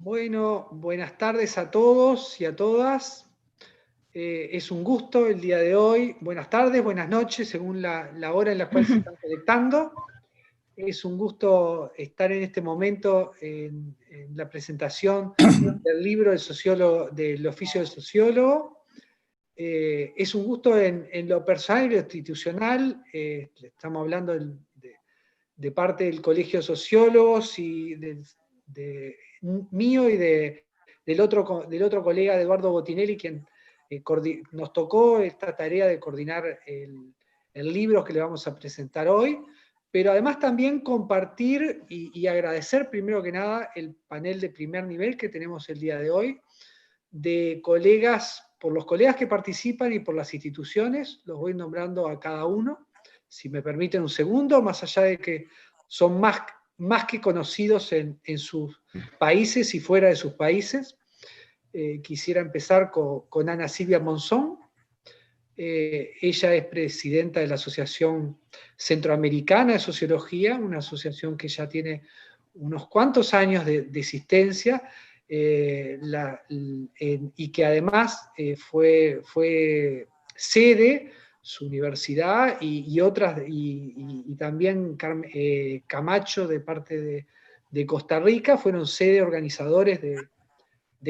Bueno, buenas tardes a todos y a todas. Es un gusto el día de hoy. Buenas tardes, buenas noches, según la hora en la cual se están conectando. Es un gusto estar en este momento en la presentación del libro del oficio de sociólogo. Es un gusto en lo personal y lo institucional. Estamos hablando de parte del Colegio de Sociólogos y mío y del otro colega, de Eduardo Botinelli, quien nos tocó esta tarea de coordinar el libro que le vamos a presentar hoy, pero además también compartir y agradecer primero que nada el panel de primer nivel que tenemos el día de hoy, de colegas, por los colegas que participan y por las instituciones. Los voy nombrando a cada uno, si me permiten un segundo, más allá de que son más que conocidos en sus países y fuera de sus países. Quisiera empezar con Ana Silvia Monzón. Ella es presidenta de la Asociación Centroamericana de Sociología, una asociación que ya tiene unos cuantos años de existencia, y que además fue sede, su universidad y otras, y también Camacho de parte de Costa Rica, fueron sede organizadores de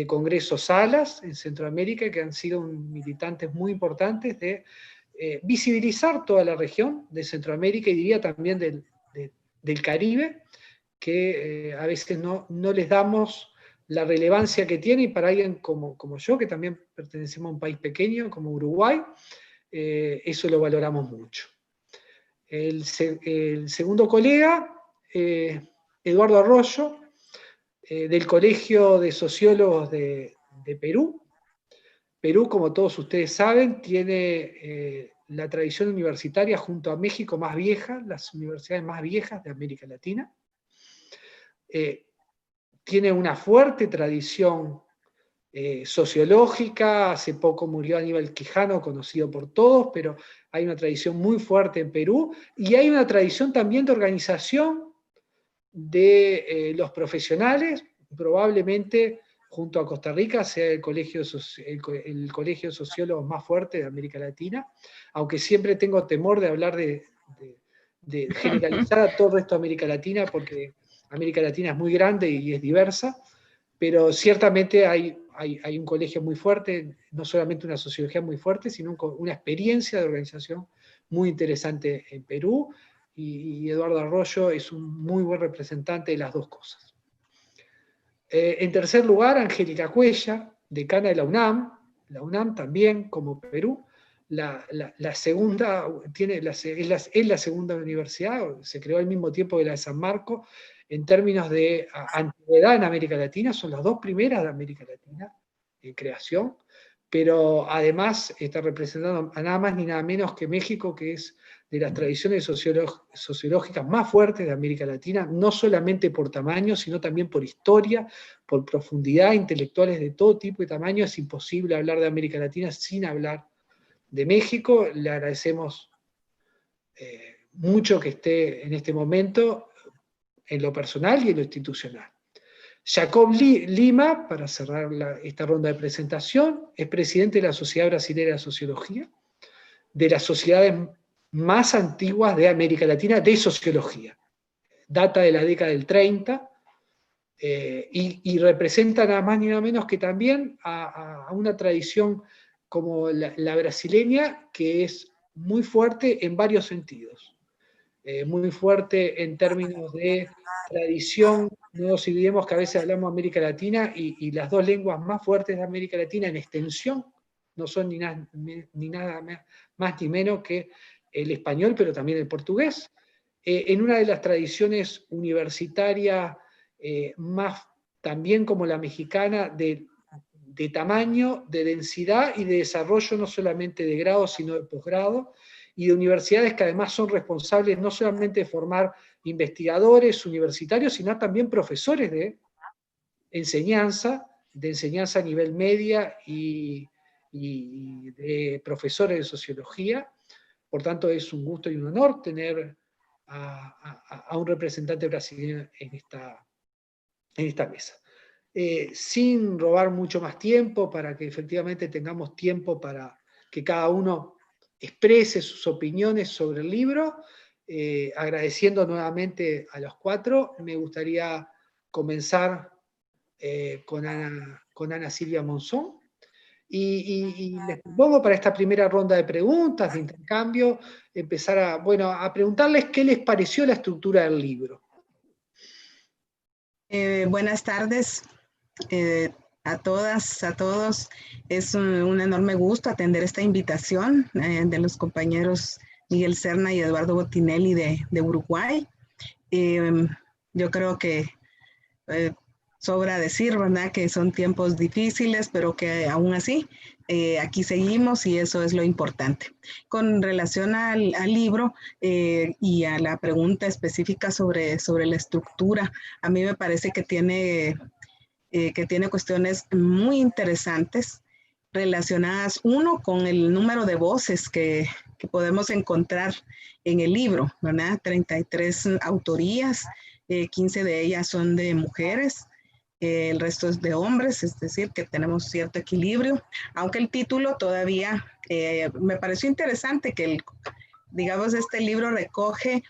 congresos salas en Centroamérica, que han sido militantes muy importantes de visibilizar toda la región de Centroamérica y diría también del Caribe, que a veces no les damos la relevancia que tiene, y para alguien como yo, que también pertenecemos a un país pequeño como Uruguay, eso lo valoramos mucho. El segundo colega, Eduardo Arroyo, del Colegio de Sociólogos de Perú. Perú, como todos ustedes saben, tiene la tradición universitaria junto a México más vieja, las universidades más viejas de América Latina. Tiene una fuerte tradición sociológica. Hace poco murió Aníbal Quijano, conocido por todos, pero hay una tradición muy fuerte en Perú, y hay una tradición también de organización de los profesionales. Probablemente junto a Costa Rica sea el colegio de sociólogos más fuerte de América Latina, aunque siempre tengo temor de hablar de generalizar a todo el resto de América Latina, porque América Latina es muy grande y es diversa, pero ciertamente hay un colegio muy fuerte, no solamente una sociología muy fuerte, sino una experiencia de organización muy interesante en Perú, y Eduardo Arroyo es un muy buen representante de las dos cosas. En tercer lugar, Angélica Cuellar, decana de la UNAM también, como Perú, la segunda, es la segunda universidad, se creó al mismo tiempo que la de San Marcos, en términos de antigüedad en América Latina. Son las dos primeras de América Latina en creación, pero además está representando a nada más ni nada menos que México, que es de las tradiciones sociológicas más fuertes de América Latina, no solamente por tamaño, sino también por historia, por profundidad, intelectuales de todo tipo y tamaño. Es imposible hablar de América Latina sin hablar de México. Le agradecemos mucho que esté en este momento, en lo personal y en lo institucional. Jacob Lima, para cerrar esta ronda de presentación, es presidente de la Sociedad Brasilera de Sociología, de las sociedades más antiguas de América Latina de sociología. Data de la década del 30, y representa nada más ni nada menos que también a una tradición como la brasileña, que es muy fuerte en varios sentidos. Muy fuerte en términos de tradición. No nos olvidemos que a veces hablamos de América Latina, y las dos lenguas más fuertes de América Latina en extensión no son ni nada más ni menos que el español, pero también el portugués. En una de las tradiciones universitarias más, también como la mexicana, de tamaño, de densidad y de desarrollo, no solamente de grado, sino de posgrado, y de universidades que además son responsables no solamente de formar investigadores universitarios, sino también profesores de enseñanza a nivel media, y de profesores de sociología. Por tanto, es un gusto y un honor tener a un representante brasileño en esta mesa. sin robar mucho más tiempo, para que efectivamente tengamos tiempo para que cada uno exprese sus opiniones sobre el libro. Agradeciendo nuevamente a los cuatro, me gustaría comenzar con Ana Silvia Monzón. Y les propongo para esta primera ronda de preguntas, de intercambio, empezar a preguntarles qué les pareció la estructura del libro. Buenas tardes a todas, a todos. Es un enorme gusto atender esta invitación de los compañeros Miguel Serna y Eduardo Botinelli de Uruguay. Yo creo que sobra decir, ¿verdad?, que son tiempos difíciles, pero que aún así aquí seguimos y eso es lo importante. Con relación al libro y a la pregunta específica sobre la estructura, a mí me parece que tiene cuestiones muy interesantes relacionadas, uno, con el número de voces que podemos encontrar en el libro, ¿verdad? 33 autorías, 15 de ellas son de mujeres, el resto es de hombres, es decir, que tenemos cierto equilibrio, aunque el título todavía me pareció interesante que, digamos, este libro recoge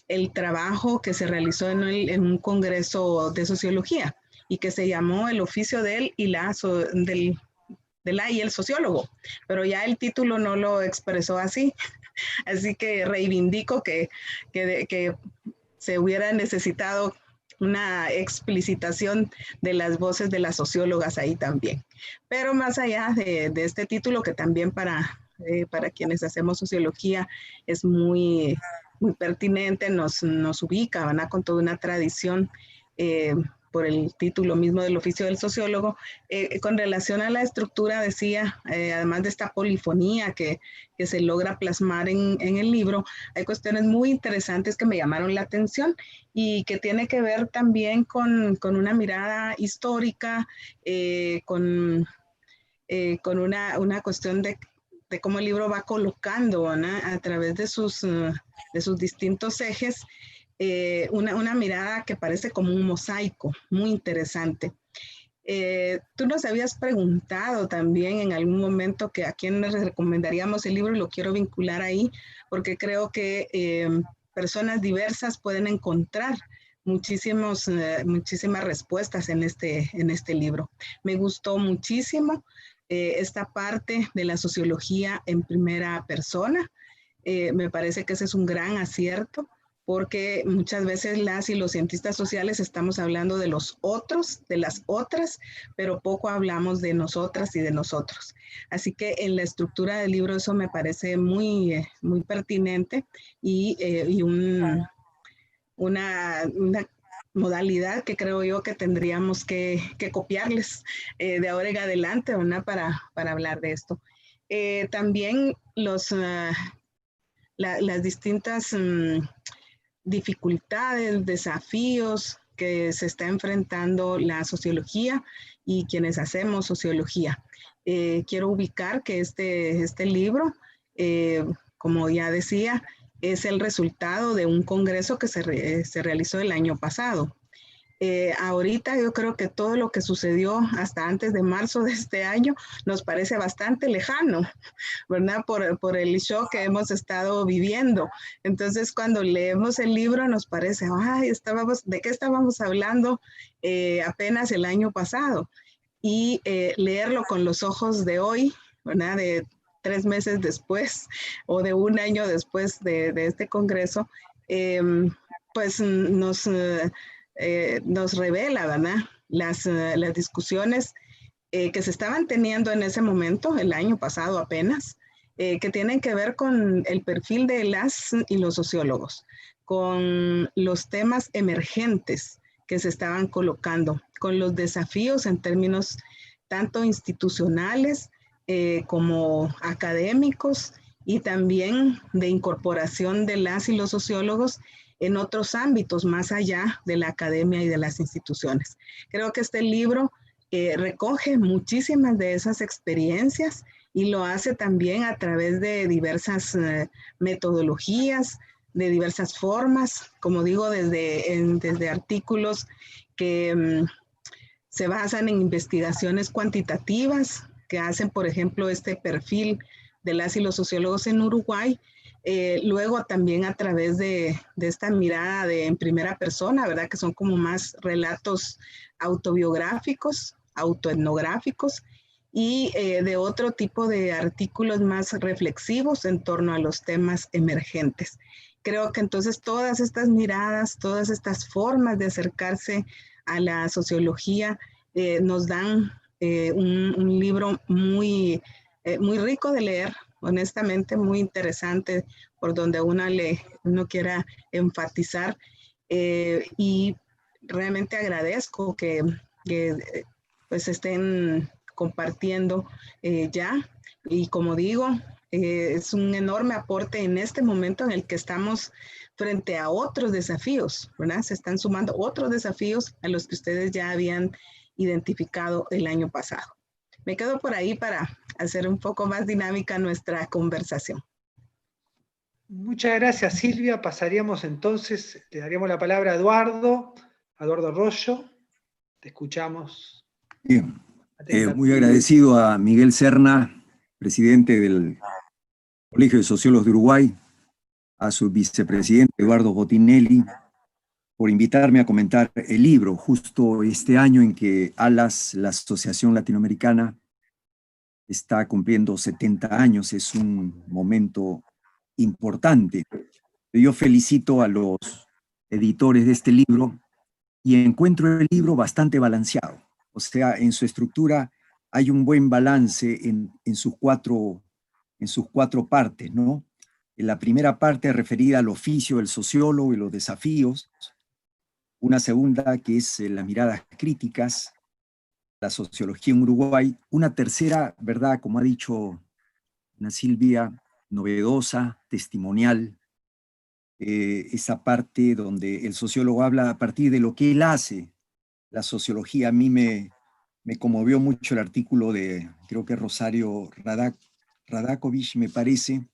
el trabajo que se realizó en un congreso de sociología y que se llamó El oficio del y el sociólogo, pero ya el título no lo expresó así, así que reivindico que se hubiera necesitado una explicitación de las voces de las sociólogas ahí también. Pero más allá de este título, que también para quienes hacemos sociología es muy pertinente, nos ubica, ¿verdad?, con toda una tradición por el título mismo del oficio del sociólogo. Con relación a la estructura, decía, además de esta polifonía que se logra plasmar en el libro, hay cuestiones muy interesantes que me llamaron la atención y que tiene que ver también con una mirada histórica, con una cuestión de cómo el libro va colocando, ¿verdad?, a través de sus distintos ejes, una mirada que parece como un mosaico, muy interesante. Tú nos habías preguntado también en algún momento que a quién les recomendaríamos el libro, y lo quiero vincular ahí, porque creo que personas diversas pueden encontrar muchísimas respuestas en este libro. Me gustó muchísimo esta parte de la sociología en primera persona. Me parece que ese es un gran acierto, porque muchas veces las y los cientistas sociales estamos hablando de los otros, de las otras, pero poco hablamos de nosotras y de nosotros. Así que en la estructura del libro eso me parece muy pertinente y una modalidad que creo yo que tendríamos que copiarles de ahora en adelante, ¿verdad?, para hablar de esto. También las distintas dificultades, desafíos que se está enfrentando la sociología y quienes hacemos sociología. Quiero ubicar que este libro, como ya decía, es el resultado de un congreso que se realizó el año pasado. Ahorita yo creo que todo lo que sucedió hasta antes de marzo de este año nos parece bastante lejano, ¿verdad? Por el shock que hemos estado viviendo. Entonces, cuando leemos el libro nos parece, ay, ¿de qué estábamos hablando apenas el año pasado? Y leerlo con los ojos de hoy, ¿verdad?, de 3 meses después o de un año después de este congreso, pues nos revela, ¿verdad?, las discusiones que se estaban teniendo en ese momento, el año pasado apenas, que tienen que ver con el perfil de las y los sociólogos, con los temas emergentes que se estaban colocando, con los desafíos en términos tanto institucionales como académicos y también de incorporación de las y los sociólogos en otros ámbitos más allá de la academia y de las instituciones. Creo que este libro recoge muchísimas de esas experiencias y lo hace también a través de diversas metodologías, de diversas formas, como digo, desde artículos que se basan en investigaciones cuantitativas que hacen, por ejemplo, este perfil de las y los sociólogos en Uruguay. Luego también a través de esta mirada en primera persona, ¿verdad? Que son como más relatos autobiográficos, autoetnográficos, y de otro tipo de artículos más reflexivos en torno a los temas emergentes. Creo que entonces todas estas miradas, todas estas formas de acercarse a la sociología nos dan un libro muy rico de leer, honestamente, muy interesante, por donde uno quiera enfatizar. Y realmente agradezco que pues estén compartiendo ya. Y como digo, es un enorme aporte en este momento en el que estamos frente a otros desafíos, ¿verdad? Se están sumando otros desafíos a los que ustedes ya habían identificado el año pasado. Me quedo por ahí para hacer un poco más dinámica nuestra conversación. Muchas gracias, Silvia. Pasaríamos entonces, le daríamos la palabra a Eduardo Arroyo. Te escuchamos. Bien. Muy agradecido a Miguel Serna, presidente del Colegio de Sociólogos de Uruguay, a su vicepresidente Eduardo Botinelli, por invitarme a comentar el libro, justo este año en que ALAS, la Asociación Latinoamericana, está cumpliendo 70 años. Es un momento importante. Yo felicito a los editores de este libro y encuentro el libro bastante balanceado. O sea, en su estructura hay un buen balance en sus cuatro partes, ¿no? En la primera parte referida al oficio del sociólogo y los desafíos, una segunda que es las miradas críticas, la sociología en Uruguay, una tercera, ¿verdad? Como ha dicho Ana Silvia, novedosa, testimonial, esa parte donde el sociólogo habla a partir de lo que él hace. La sociología, a mí me conmovió mucho el artículo de, creo que Rosario Radakovich, me parece,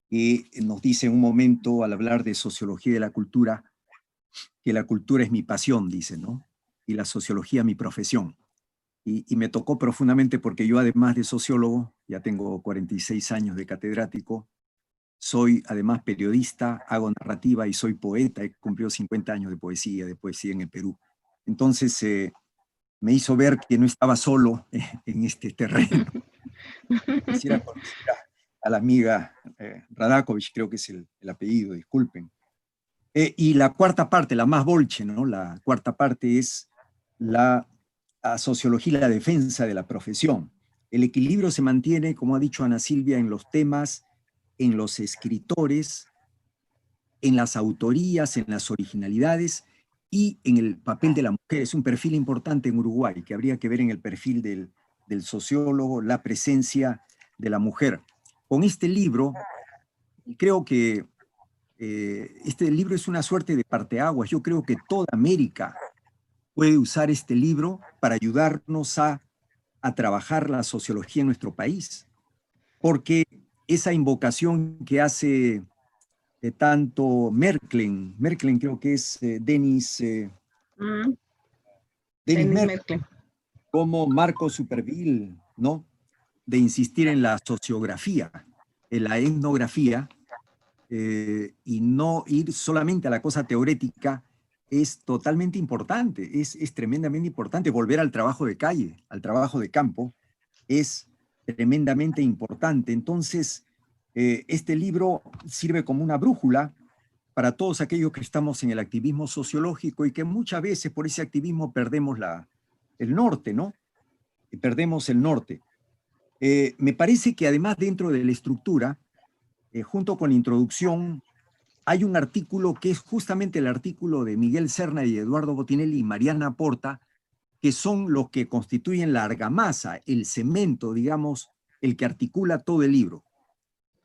que nos dice en un momento, al hablar de sociología y de la cultura, que la cultura es mi pasión, dice, ¿no? Y la sociología mi profesión. Y me tocó profundamente porque yo, además de sociólogo, ya tengo 46 años de catedrático, soy además periodista, hago narrativa y soy poeta. He cumplido 50 años de poesía en el Perú. Entonces me hizo ver que no estaba solo en este terreno. Quisiera conocer a la amiga Radakovich, creo que es el apellido, disculpen. Y la cuarta parte, la más bolche, ¿no? La cuarta parte es la sociología y la defensa de la profesión. El equilibrio se mantiene, como ha dicho Ana Silvia, en los temas, en los escritores, en las autorías, en las originalidades y en el papel de la mujer. Es un perfil importante en Uruguay, que habría que ver en el perfil del sociólogo, la presencia de la mujer. Con este libro, creo que este libro es una suerte de parteaguas. Yo creo que toda América puede usar este libro para ayudarnos a trabajar la sociología en nuestro país. Porque esa invocación que hace tanto Merklen creo que es Denis Merklen, como Marco Superville, ¿no? De insistir en la sociografía, en la etnografía, y no ir solamente a la cosa teórica, es totalmente importante, es tremendamente importante. Volver al trabajo de calle, al trabajo de campo, es tremendamente importante. Entonces, este libro sirve como una brújula para todos aquellos que estamos en el activismo sociológico y que muchas veces por ese activismo perdemos el norte, ¿no? Y perdemos el norte. Me parece que además dentro de la estructura, junto con la introducción, hay un artículo que es justamente el artículo de Miguel Serna y Eduardo Botinelli y Mariana Porta, que son los que constituyen la argamasa, el cemento, digamos, el que articula todo el libro.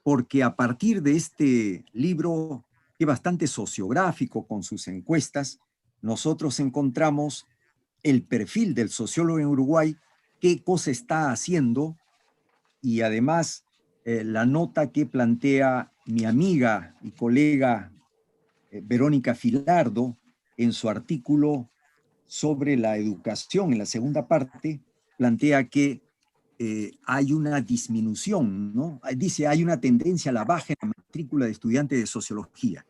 Porque a partir de este libro, que es bastante sociográfico con sus encuestas, nosotros encontramos el perfil del sociólogo en Uruguay, qué cosa está haciendo, y además la nota que plantea mi amiga y colega Verónica Filardo en su artículo sobre la educación, en la segunda parte, plantea que hay una disminución, ¿no? Dice, hay una tendencia a la baja en la matrícula de estudiantes de sociología.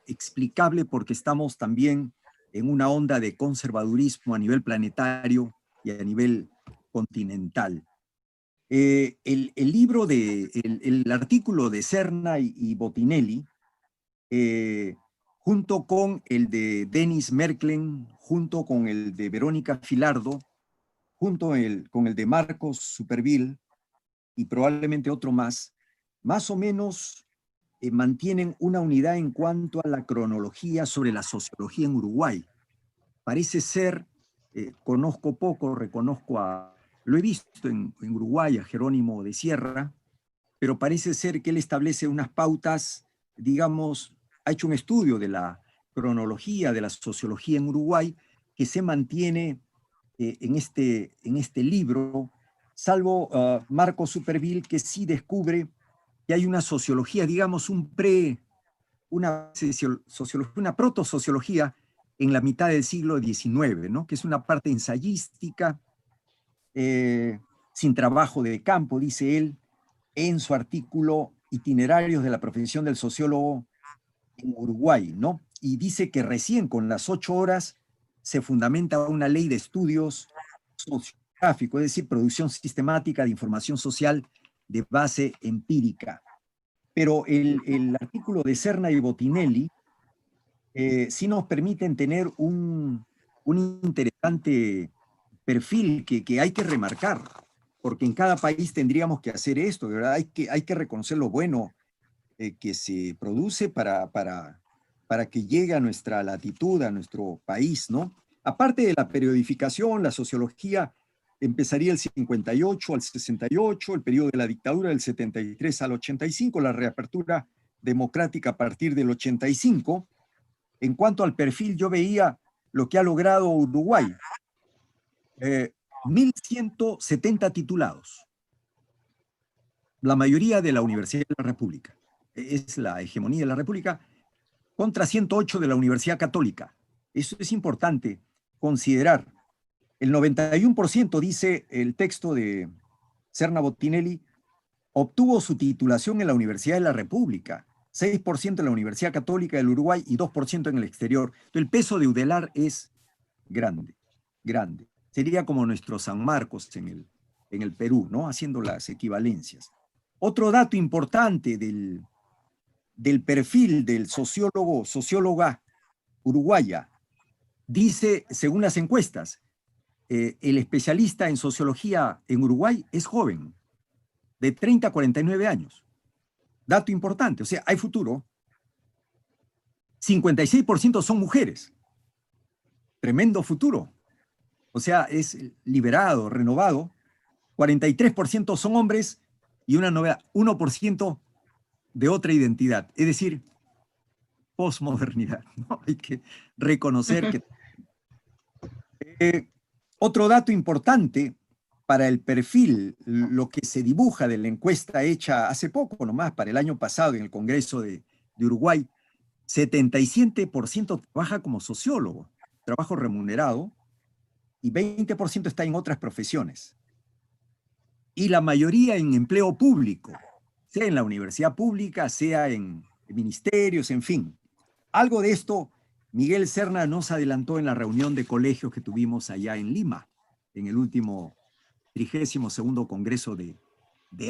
Explicable porque estamos también en una onda de conservadurismo a nivel planetario y a nivel continental. El libro el artículo de Serna y Botinelli, junto con el de Denis Merklen, junto con el de Verónica Filardo, junto con el de Marcos Superville y probablemente otro más o menos mantienen una unidad en cuanto a la cronología sobre la sociología en Uruguay. Parece ser, conozco poco, lo he visto en Uruguay, a Jerónimo de Sierra, pero parece ser que él establece unas pautas, digamos, ha hecho un estudio de la cronología de la sociología en Uruguay que se mantiene en este libro, salvo Marco Superville, que sí descubre que hay una sociología, digamos, una proto-sociología en la mitad del siglo XIX, ¿no? Que es una parte ensayística, sin trabajo de campo, dice él, en su artículo Itinerarios de la profesión del sociólogo en Uruguay, ¿no? Y dice que recién con las 8 horas se fundamenta una ley de estudios sociográficos, es decir, producción sistemática de información social de base empírica. Pero el artículo de Serna y Botinelli sí nos permiten tener un interesante perfil que hay que remarcar, porque en cada país tendríamos que hacer esto, ¿verdad? Hay que reconocer lo bueno que se produce para que llegue a nuestra latitud, a nuestro país, ¿no? Aparte de la periodificación, la sociología empezaría el 58 al 68, el periodo de la dictadura del 73 al 85, la reapertura democrática a partir del 85. En cuanto al perfil, yo veía lo que ha logrado Uruguay. 1.170 titulados. La mayoría de la Universidad de la República. Es la hegemonía de la República contra 108 de la Universidad Católica. Eso es importante considerar. El 91%, dice el texto de Serna Botinelli, obtuvo su titulación en la Universidad de la República, 6% en la Universidad Católica del Uruguay y 2% en el exterior. Entonces, el peso de UDELAR es grande, grande. Sería como nuestro San Marcos en el Perú, ¿no? Haciendo las equivalencias. Otro dato importante del perfil del socióloga uruguaya, dice, según las encuestas, el especialista en sociología en Uruguay es joven, de 30 a 49 años. Dato importante, o sea, hay futuro. 56% son mujeres. Tremendo futuro. O sea, es liberado, renovado. 43% son hombres y una novedad, 1% de otra identidad. Es decir, posmodernidad, ¿no? Hay que reconocer que... otro dato importante para el perfil, lo que se dibuja de la encuesta hecha hace poco nomás, para el año pasado en el Congreso de Uruguay, 77% trabaja como sociólogo, trabajo remunerado, y 20% está en otras profesiones. Y la mayoría en empleo público, sea en la universidad pública, sea en ministerios, en fin. Algo de esto Miguel Serna nos adelantó en la reunión de colegios que tuvimos allá en Lima, en el último 32º Congreso de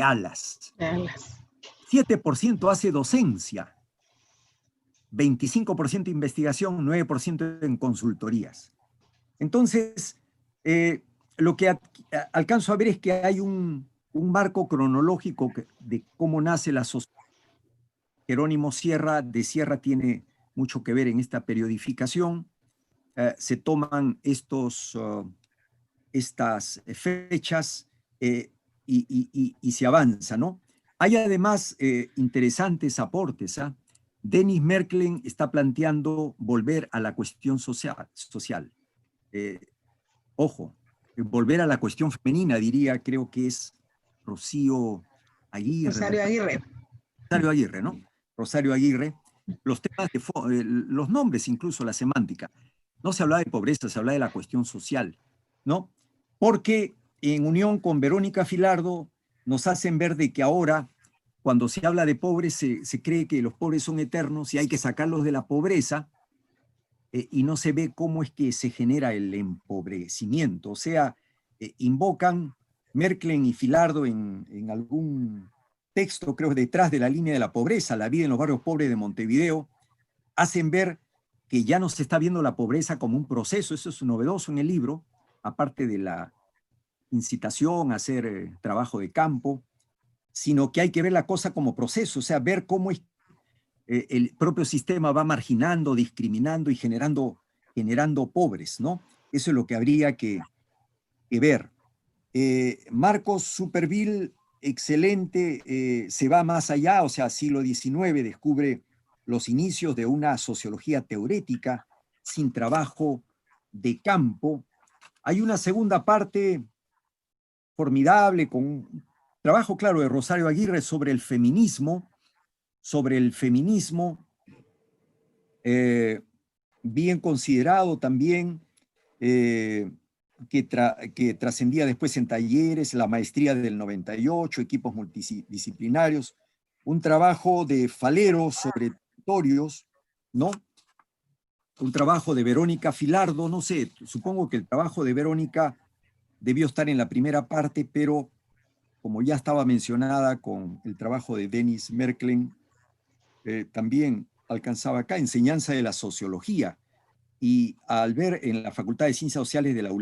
ALAS. 7% hace docencia, 25% investigación, 9% en consultorías. Entonces, lo que alcanzo a ver es que hay un marco cronológico de cómo nace la sociedad. Jerónimo de Sierra tiene mucho que ver en esta periodificación. Se toman estas fechas y se avanza, ¿no? Hay además interesantes aportes. Denis Merklen está planteando volver a la cuestión social. Ojo, volver a la cuestión femenina, diría, creo que es Rocío Aguirre. Rosario Aguirre, ¿no? Rosario Aguirre. Los temas los nombres, incluso la semántica. No se hablaba de pobreza, se hablaba de la cuestión social, ¿no? Porque en unión con Verónica Filardo nos hacen ver de que ahora, cuando se habla de pobres, se cree que los pobres son eternos y hay que sacarlos de la pobreza, y no se ve cómo es que se genera el empobrecimiento. O sea, invocan Merklen y Filardo en algún texto, creo, detrás de la línea de la pobreza, la vida en los barrios pobres de Montevideo, hacen ver que ya no se está viendo la pobreza como un proceso. Eso es novedoso en el libro, aparte de la incitación a hacer trabajo de campo, sino que hay que ver la cosa como proceso, o sea, ver cómo es el propio sistema va marginando, discriminando y generando pobres, ¿no? Eso es lo que habría que ver. Marcos Superville, excelente, se va más allá, o sea, siglo XIX, descubre los inicios de una sociología teorética sin trabajo de campo. Hay una segunda parte formidable con un trabajo, claro, de Rosario Aguirre sobre el feminismo, bien considerado también, que trascendía después en talleres, la maestría del 98, equipos multidisciplinarios, un trabajo de Falero sobre territorios, ¿no? Un trabajo de Verónica Filardo, no sé, supongo que el trabajo de Verónica debió estar en la primera parte, pero como ya estaba mencionada con el trabajo de Denis Merklen, también alcanzaba acá enseñanza de la sociología, y al ver en la Facultad de Ciencias Sociales de la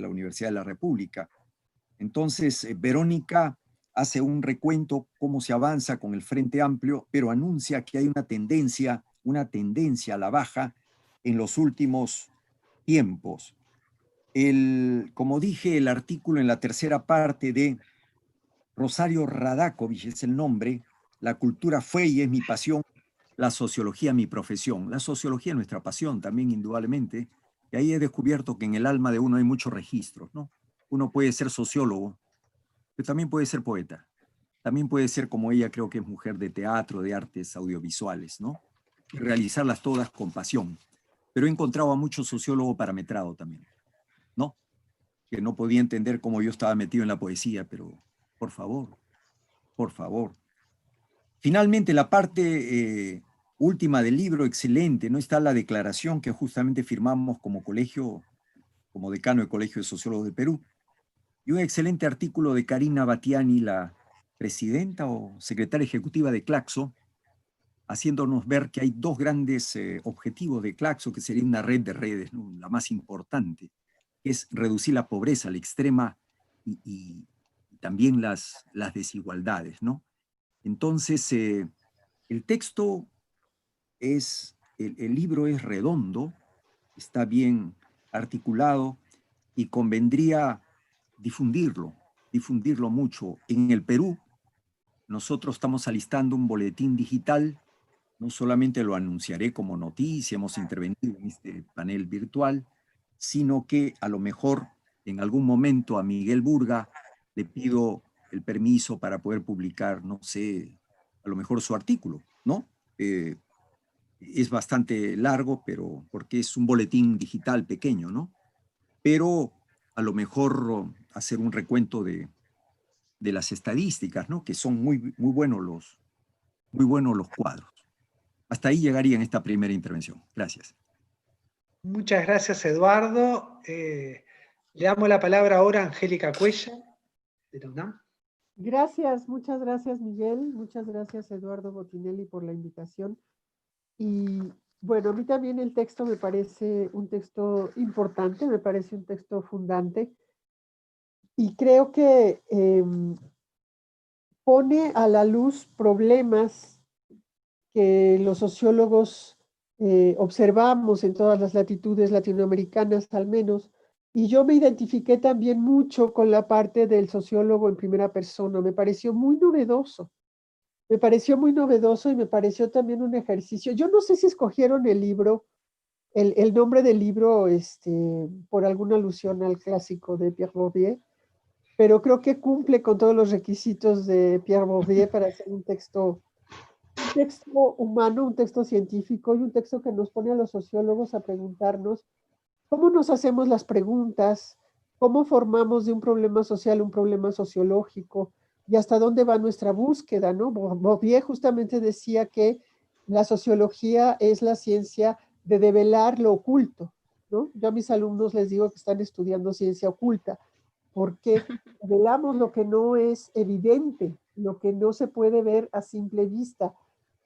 Universidad de la República. Entonces, Verónica hace un recuento cómo se avanza con el Frente Amplio, pero anuncia que hay una tendencia a la baja en los últimos tiempos. Como dije, el artículo en la tercera parte de Rosario Radakovich es el nombre, La cultura fue y es mi pasión, la sociología mi profesión. La sociología es nuestra pasión también, indudablemente, y ahí he descubierto que en el alma de uno hay muchos registros, ¿no? Uno puede ser sociólogo, pero también puede ser poeta. También puede ser, como ella, creo que es mujer de teatro, de artes audiovisuales, ¿no? Y realizarlas todas con pasión. Pero he encontrado a muchos sociólogos parametrados también, ¿no? Que no podía entender cómo yo estaba metido en la poesía, pero por favor, por favor. Finalmente, la parte última del libro, excelente, ¿no? Está la declaración que justamente firmamos como colegio, como decano del Colegio de Sociólogos del Perú, y un excelente artículo de Karina Batiani, la presidenta o secretaria ejecutiva de Claxo, haciéndonos ver que hay dos grandes objetivos de Claxo, que sería una red de redes, ¿no? La más importante, que es reducir la pobreza, la extrema, y también las desigualdades, ¿no? Entonces, el texto el libro es redondo, está bien articulado y convendría difundirlo mucho. En el Perú, nosotros estamos alistando un boletín digital, no solamente lo anunciaré como noticia, hemos intervenido en este panel virtual, sino que a lo mejor en algún momento a Miguel Burga le pido el permiso para poder publicar, no sé, a lo mejor su artículo, ¿no? Es bastante largo, pero porque es un boletín digital pequeño, ¿no? Pero a lo mejor hacer un recuento de las estadísticas, ¿no? Que son muy buenos los cuadros. Hasta ahí llegaría en esta primera intervención. Gracias. Muchas gracias, Eduardo. Le damos la palabra ahora a Angélica Cuella, de la UNAM. Gracias, muchas gracias, Miguel. Muchas gracias, Eduardo Botinelli, por la invitación. Y bueno, a mí también el texto me parece un texto importante, me parece un texto fundante. Y creo que pone a la luz problemas que los sociólogos observamos en todas las latitudes latinoamericanas al menos, y yo me identifiqué también mucho con la parte del sociólogo en primera persona, me pareció muy novedoso y me pareció también un ejercicio. Yo no sé si escogieron el libro, el nombre del libro por alguna alusión al clásico de Pierre Bourdieu, pero creo que cumple con todos los requisitos de Pierre Bourdieu para hacer un texto texto humano, un texto científico y un texto que nos pone a los sociólogos a preguntarnos cómo nos hacemos las preguntas, cómo formamos de un problema social un problema sociológico y hasta dónde va nuestra búsqueda, ¿no? Bourdieu justamente decía que la sociología es la ciencia de develar lo oculto, ¿no? Yo a mis alumnos les digo que están estudiando ciencia oculta, porque velamos lo que no es evidente, lo que no se puede ver a simple vista.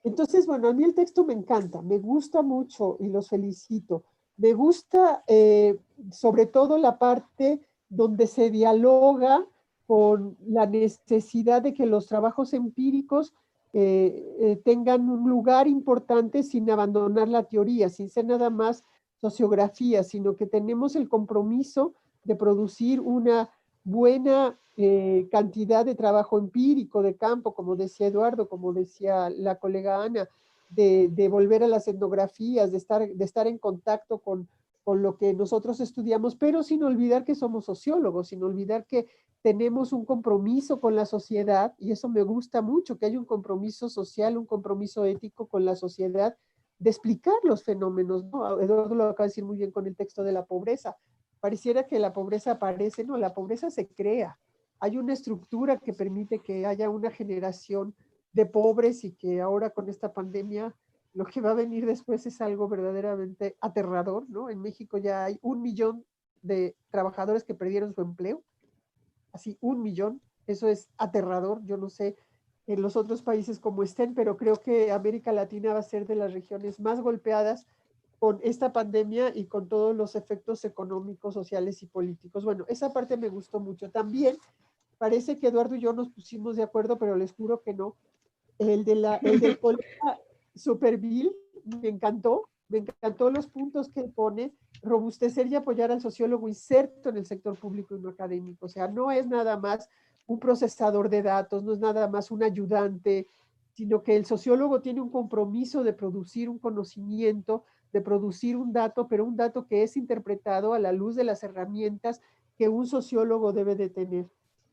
Entonces, bueno, a mí el texto me encanta, me gusta mucho y los felicito. Me gusta sobre todo la parte donde se dialoga con la necesidad de que los trabajos empíricos tengan un lugar importante sin abandonar la teoría, sin ser nada más sociografía, sino que tenemos el compromiso de producir una buena cantidad de trabajo empírico de campo, como decía Eduardo, como decía la colega Ana, de volver a las etnografías, de estar en contacto con lo que nosotros estudiamos, pero sin olvidar que somos sociólogos, sin olvidar que tenemos un compromiso con la sociedad, y eso me gusta mucho, que hay un compromiso social, un compromiso ético con la sociedad, de explicar los fenómenos, ¿no? Eduardo lo acaba de decir muy bien con el texto de la pobreza. Pareciera que la pobreza aparece, no, la pobreza se crea. Hay una estructura que permite que haya una generación de pobres y que ahora con esta pandemia lo que va a venir después es algo verdaderamente aterrador, ¿no? En México ya hay 1 millón de trabajadores que perdieron su empleo, así 1 millón, eso es aterrador. Yo no sé en los otros países cómo estén, pero creo que América Latina va a ser de las regiones más golpeadas con esta pandemia y con todos los efectos económicos, sociales y políticos. Bueno, esa parte me gustó mucho. También parece que Eduardo y yo nos pusimos de acuerdo, pero les juro que no. El del colega Superville me encantó los puntos que él pone, robustecer y apoyar al sociólogo inserto en el sector público y no académico. O sea, no es nada más un procesador de datos, no es nada más un ayudante, sino que el sociólogo tiene un compromiso de producir un conocimiento, de producir un dato, pero un dato que es interpretado a la luz de las herramientas que un sociólogo debe de tener.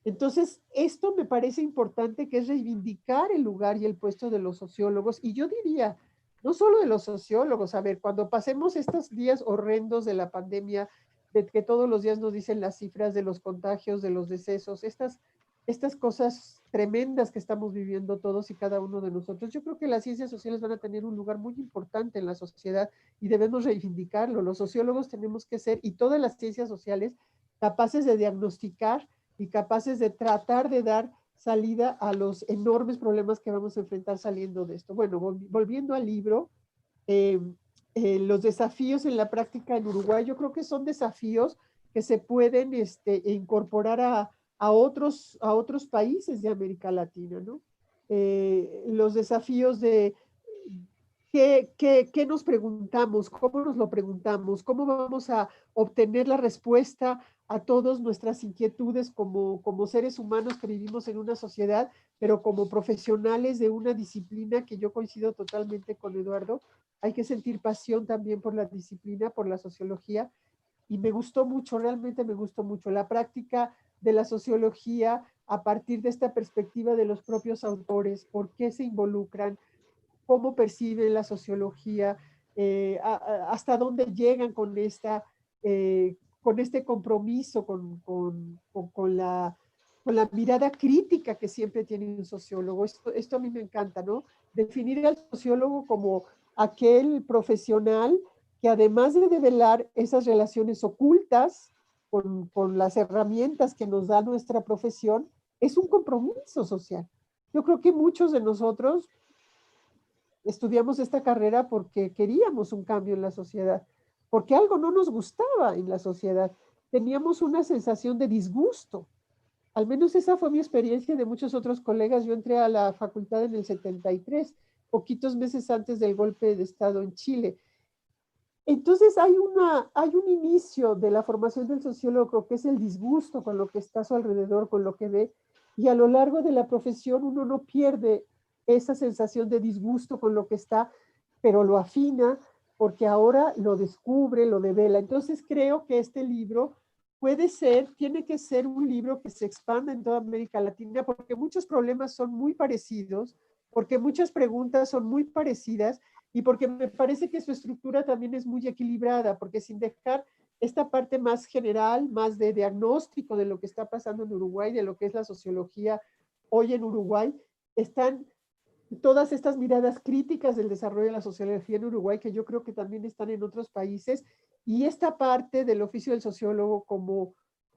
Entonces, esto me parece importante, que es reivindicar el lugar y el puesto de los sociólogos, y yo diría, no solo de los sociólogos, a ver, cuando pasemos estos días horrendos de la pandemia, de que todos los días nos dicen las cifras de los contagios, de los decesos, estas cosas tremendas que estamos viviendo todos y cada uno de nosotros, yo creo que las ciencias sociales van a tener un lugar muy importante en la sociedad y debemos reivindicarlo. Los sociólogos tenemos que ser, y todas las ciencias sociales, capaces de diagnosticar y capaces de tratar de dar salida a los enormes problemas que vamos a enfrentar saliendo de esto. Bueno, volviendo al libro, los desafíos en la práctica en Uruguay, yo creo que son desafíos que se pueden incorporar a otros países de América Latina, ¿no? Los desafíos de ¿qué nos preguntamos? ¿Cómo nos lo preguntamos? ¿Cómo vamos a obtener la respuesta a todas nuestras inquietudes como seres humanos que vivimos en una sociedad, pero como profesionales de una disciplina que yo coincido totalmente con Eduardo? Hay que sentir pasión también por la disciplina, por la sociología, y me gustó mucho, realmente me gustó mucho la práctica de la sociología a partir de esta perspectiva de los propios autores, por qué se involucran, cómo perciben la sociología, hasta dónde llegan con este compromiso, con la mirada crítica que siempre tiene un sociólogo. Esto a mí me encanta, ¿no? Definir al sociólogo como aquel profesional que, además de develar esas relaciones ocultas con las herramientas que nos da nuestra profesión, es un compromiso social. Yo creo que muchos de nosotros estudiamos esta carrera porque queríamos un cambio en la sociedad, porque algo no nos gustaba en la sociedad. Teníamos una sensación de disgusto. Al menos esa fue mi experiencia de muchos otros colegas. Yo entré a la facultad en el 73, poquitos meses antes del golpe de Estado en Chile. Entonces hay un inicio de la formación del sociólogo que es el disgusto con lo que está a su alrededor, con lo que ve, y a lo largo de la profesión uno no pierde esa sensación de disgusto con lo que está, pero lo afina porque ahora lo descubre, lo devela. Entonces creo que este libro tiene que ser un libro que se expanda en toda América Latina, porque muchos problemas son muy parecidos, porque muchas preguntas son muy parecidas y porque me parece que su estructura también es muy equilibrada, porque sin dejar esta parte más general, más de diagnóstico de lo que está pasando en Uruguay, de lo que es la sociología hoy en Uruguay, están todas estas miradas críticas del desarrollo de la sociología en Uruguay, que yo creo que también están en otros países, y esta parte del oficio del sociólogo como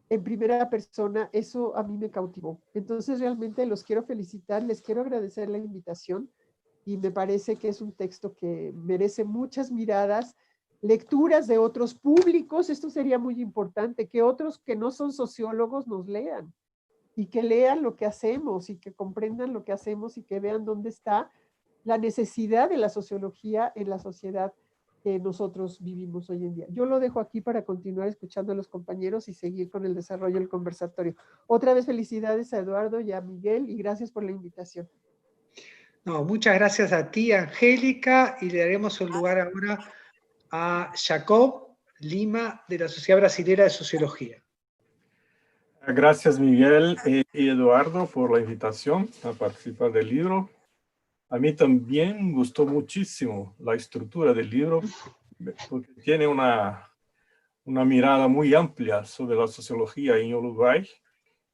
en primera persona, eso a mí me cautivó. Entonces realmente los quiero felicitar, les quiero agradecer la invitación y me parece que es un texto que merece muchas miradas, lecturas de otros públicos, esto sería muy importante, que otros que no son sociólogos nos lean y que lean lo que hacemos y que comprendan lo que hacemos y que vean dónde está la necesidad de la sociología en la sociedad que nosotros vivimos hoy en día. Yo lo dejo aquí para continuar escuchando a los compañeros y seguir con el desarrollo del conversatorio. Otra vez felicidades a Eduardo y a Miguel y gracias por la invitación. No, muchas gracias a ti, Angélica, y le daremos el lugar ahora a Jacob Lima, de la Sociedad Brasilera de Sociología. Gracias, Miguel y Eduardo, por la invitación a participar del libro. A mí también gustó muchísimo la estructura del libro, porque tiene una mirada muy amplia sobre la sociología en Uruguay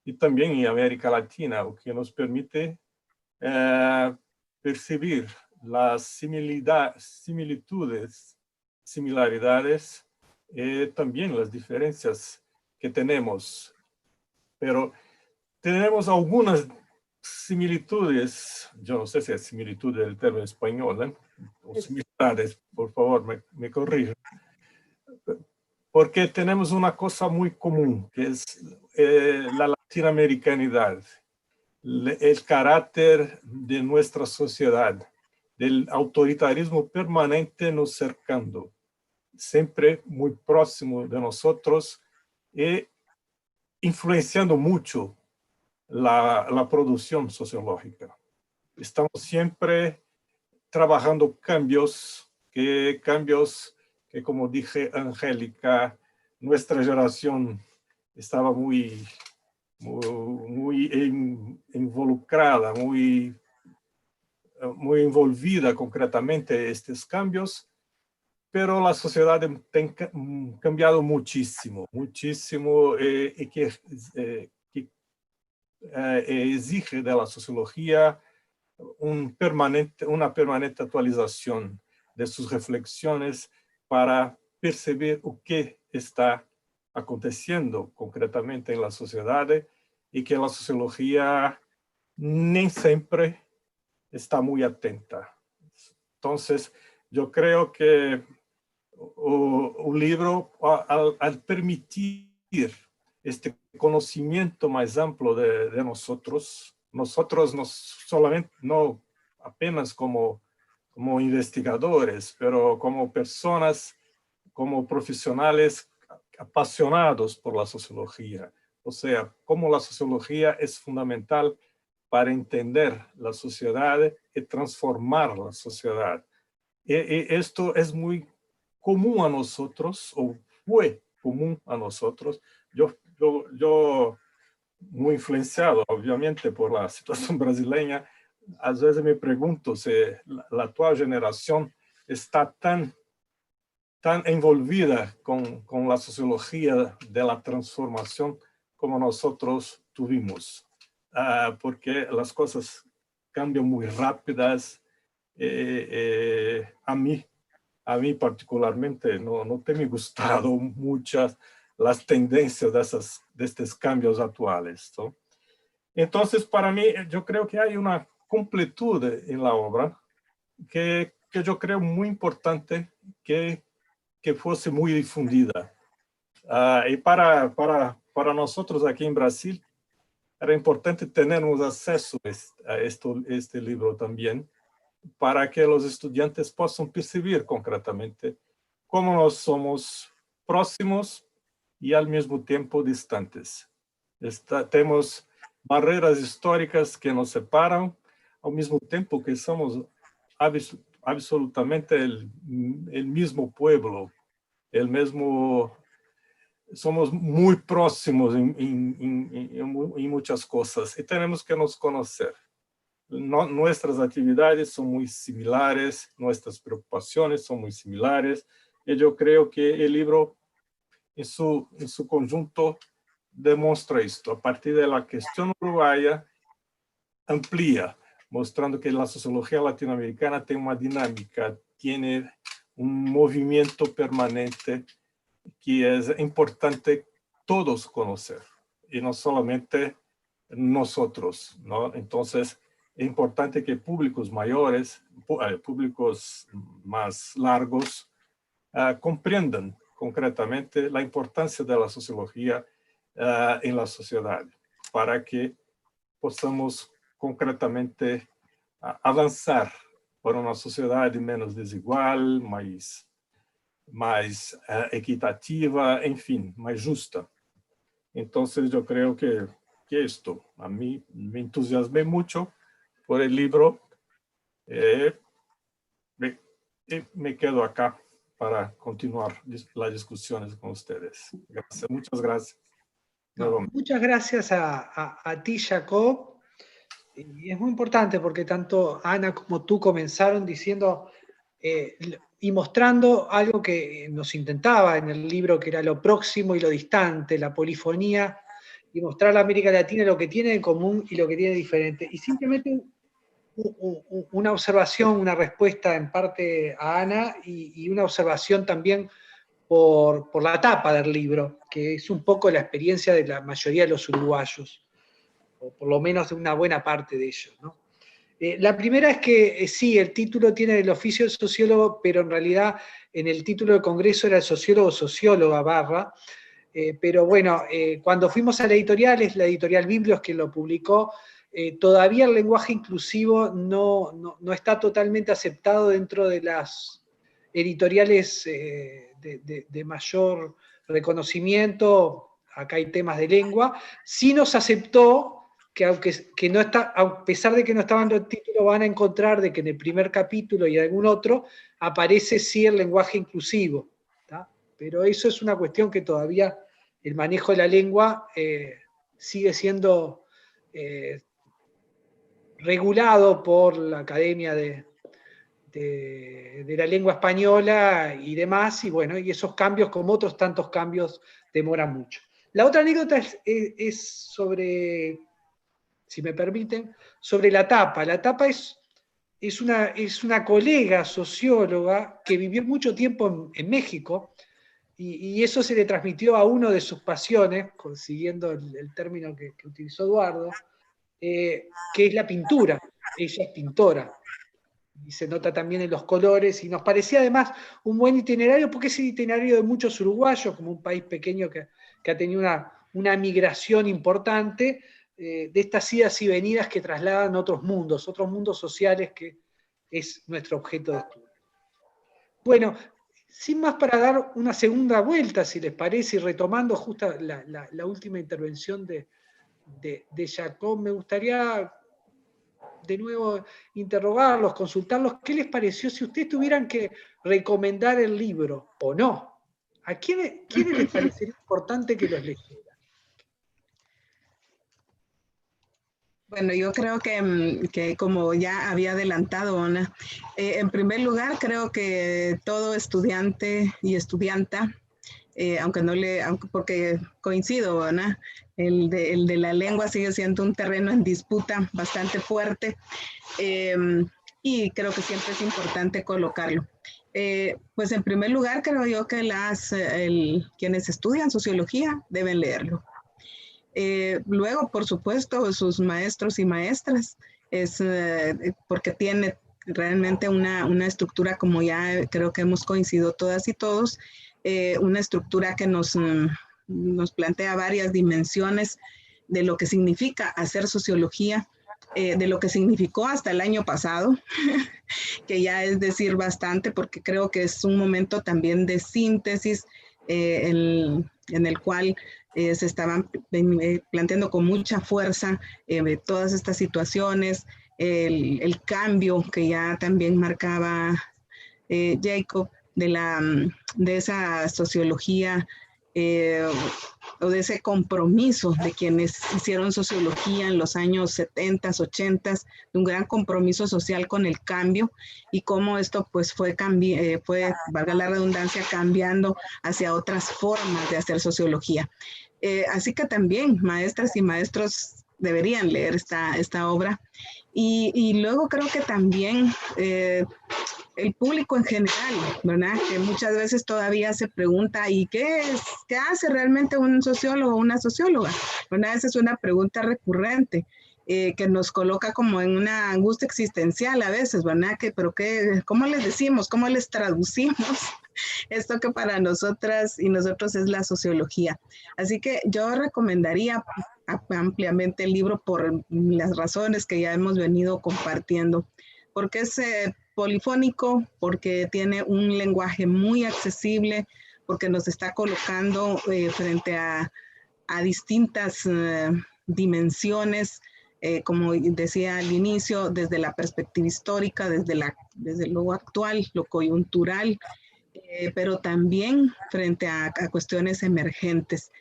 y también en América Latina, lo que nos permite percibir las similitudes, similaridades, también las diferencias que tenemos. Pero tenemos algunas similitudes, yo no sé si es similitud del término español, o similares, por favor, me corrijan. Porque tenemos una cosa muy común, que es la latinoamericanidad, el carácter de nuestra sociedad, del autoritarismo permanente nos cercando, siempre muy próximo de nosotros y influenciando mucho la producción sociológica. Estamos siempre trabajando cambios que como dije, Angélica, nuestra generación estaba muy involucrada, muy envolvida concretamente en estos cambios, pero la sociedad ha cambiado muchísimo, y que exige de la sociología una permanente actualización de sus reflexiones para percibir o que está aconteciendo concretamente en la sociedad y que la sociología nem siempre está muy atenta. Entonces, yo creo que el libro, al permitir este conocimiento más amplio de nosotros no solamente, no apenas como investigadores, pero como personas, como profesionales apasionados por la sociología. O sea, cómo la sociología es fundamental para entender la sociedad y transformar la sociedad. Y esto es muy común a nosotros, o fue común a nosotros. Yo muy influenciado, obviamente, por la situación brasileña, a veces me pregunto si la actual generación está tan envolvida con la sociología de la transformación como nosotros tuvimos, porque las cosas cambian muy rápidas. A mí particularmente no me gustado muchas las tendencias de estos cambios actuales, ¿no? Entonces, para mí, yo creo que hay una completud en la obra que yo creo muy importante que fuese muy difundida. Y para nosotros aquí en Brasil, era importante tenermos acceso a este libro también, para que los estudiantes puedan percibir concretamente cómo nos somos próximos y al mismo tiempo distantes. Tenemos barreras históricas que nos separan, al mismo tiempo que somos absolutamente el mismo pueblo, somos muy próximos en muchas cosas y tenemos que nos conocer. nuestras actividades son muy similares, nuestras preocupaciones son muy similares, y yo creo que el libro en su conjunto demuestra esto. A partir de la cuestión uruguaya, amplía, mostrando que la sociología latinoamericana tiene una dinámica, tiene un movimiento permanente que es importante todos conocer, y no solamente nosotros, ¿no? Entonces, es importante que públicos mayores, públicos más largos, comprendan concretamente la importancia de la sociología en la sociedad, para que possamos concretamente avançar para uma sociedade menos desigual, mais equitativa, enfim, mais justa. Então, eu creio que isto, a mim, me entusiasmei muito por el libro, e me quedo acá para continuar las discusiones con ustedes. Gracias, muchas gracias. No, muchas gracias a ti, Jacob. Y es muy importante porque tanto Ana como tú comenzaron diciendo y mostrando algo que nos intentaba en el libro, que era lo próximo y lo distante, la polifonía, y mostrar a América Latina lo que tiene en común y lo que tiene de diferente. Y simplemente una observación, una respuesta en parte a Ana y una observación también por la tapa del libro, que es un poco la experiencia de la mayoría de los uruguayos, o por lo menos de una buena parte de ellos, ¿no? La primera es que sí, el título tiene el oficio del sociólogo, pero en realidad en el título del congreso era el sociólogo, socióloga barra, pero bueno, cuando fuimos a la editorial, es la editorial Biblios quien lo publicó, todavía el lenguaje inclusivo no está totalmente aceptado dentro de las editoriales de mayor reconocimiento. Acá hay temas de lengua. Sí nos aceptó que no está, a pesar de que no estaban los títulos, van a encontrar de que en el primer capítulo y algún otro aparece sí el lenguaje inclusivo, ¿tá? Pero eso es una cuestión que todavía el manejo de la lengua sigue siendo regulado por la Academia de la Lengua Española y demás, y bueno, y esos cambios, como otros tantos cambios, demoran mucho. La otra anécdota es sobre, si me permiten, sobre la tapa. La tapa es una colega socióloga que vivió mucho tiempo en México, y eso se le transmitió a uno de sus pasiones, consiguiendo el término que utilizó Eduardo, que es la pintura. Ella es pintora, y se nota también en los colores, y nos parecía además un buen itinerario, porque es el itinerario de muchos uruguayos, como un país pequeño que ha tenido una migración importante, de estas idas y venidas que trasladan otros mundos sociales, que es nuestro objeto de estudio. Bueno, sin más, para dar una segunda vuelta, si les parece, y retomando justo la última intervención de Jacob, me gustaría de nuevo interrogarlos, consultarlos, ¿qué les pareció si ustedes tuvieran que recomendar el libro o no? ¿A quiénes les parecería importante que los leyeran? Bueno, yo creo que como ya había adelantado, Ana, en primer lugar creo que todo estudiante y estudianta, porque coincido, Ana, el de la lengua sigue siendo un terreno en disputa bastante fuerte, y creo que siempre es importante colocarlo. Pues en primer lugar creo yo que quienes estudian sociología deben leerlo. Luego, por supuesto, sus maestros y maestras, porque tiene realmente una estructura, como ya creo que hemos coincidido todas y todos, una estructura que nos plantea varias dimensiones de lo que significa hacer sociología, de lo que significó hasta el año pasado, que ya es decir bastante, porque creo que es un momento también de síntesis en el cual se estaban planteando con mucha fuerza todas estas situaciones, el cambio que ya también marcaba Jacob de esa sociología o de ese compromiso de quienes hicieron sociología en los años 70, 80, de un gran compromiso social con el cambio y cómo esto pues fue, valga la redundancia, cambiando hacia otras formas de hacer sociología. Así que también maestras y maestros deberían leer esta obra. Y luego creo que también el público en general, ¿verdad? Que muchas veces todavía se pregunta, ¿y qué hace realmente un sociólogo o una socióloga? ¿Verdad? Esa es una pregunta recurrente que nos coloca como en una angustia existencial a veces, ¿verdad? ¿Cómo les decimos? ¿Cómo les traducimos esto que para nosotras y nosotros es la sociología? Así que yo recomendaría ampliamente el libro por las razones que ya hemos venido compartiendo, porque es polifónico, porque tiene un lenguaje muy accesible, porque nos está colocando frente a distintas dimensiones, como decía al inicio, desde la perspectiva histórica, desde lo actual, lo coyuntural, pero también frente a cuestiones emergentes.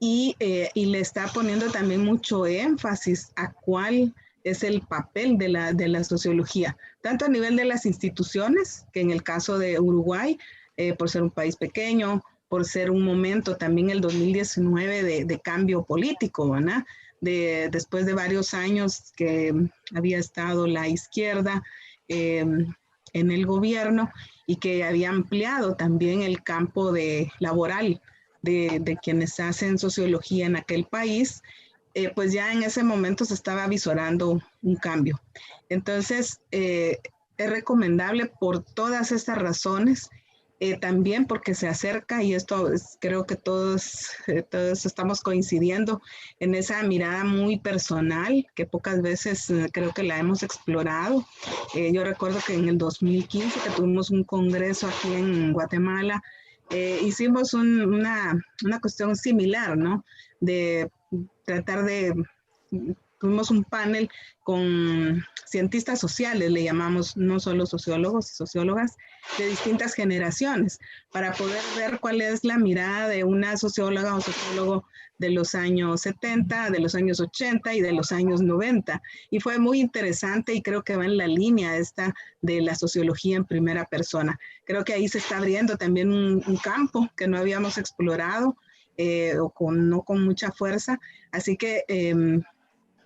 Y le está poniendo también mucho énfasis a cuál es el papel de la sociología, tanto a nivel de las instituciones, que en el caso de Uruguay, por ser un país pequeño, por ser un momento también el 2019 de cambio político, ¿verdad? Después de varios años que había estado la izquierda en el gobierno y que había ampliado también el campo laboral de quienes hacen sociología en aquel país, pues ya en ese momento se estaba visorando un cambio. Entonces, es recomendable por todas estas razones, también porque se acerca, y esto creo que todos estamos coincidiendo en esa mirada muy personal, que pocas veces creo que la hemos explorado. Yo recuerdo que en el 2015, que tuvimos un congreso aquí en Guatemala, hicimos una cuestión similar, ¿no? De tratar tuvimos un panel con cientistas sociales, le llamamos, no solo sociólogos y sociólogas, de distintas generaciones, para poder ver cuál es la mirada de una socióloga o sociólogo de los años 70, de los años 80 y de los años 90. Y fue muy interesante y creo que va en la línea esta de la sociología en primera persona. Creo que ahí se está abriendo también un campo que no habíamos explorado, no con mucha fuerza. Así que,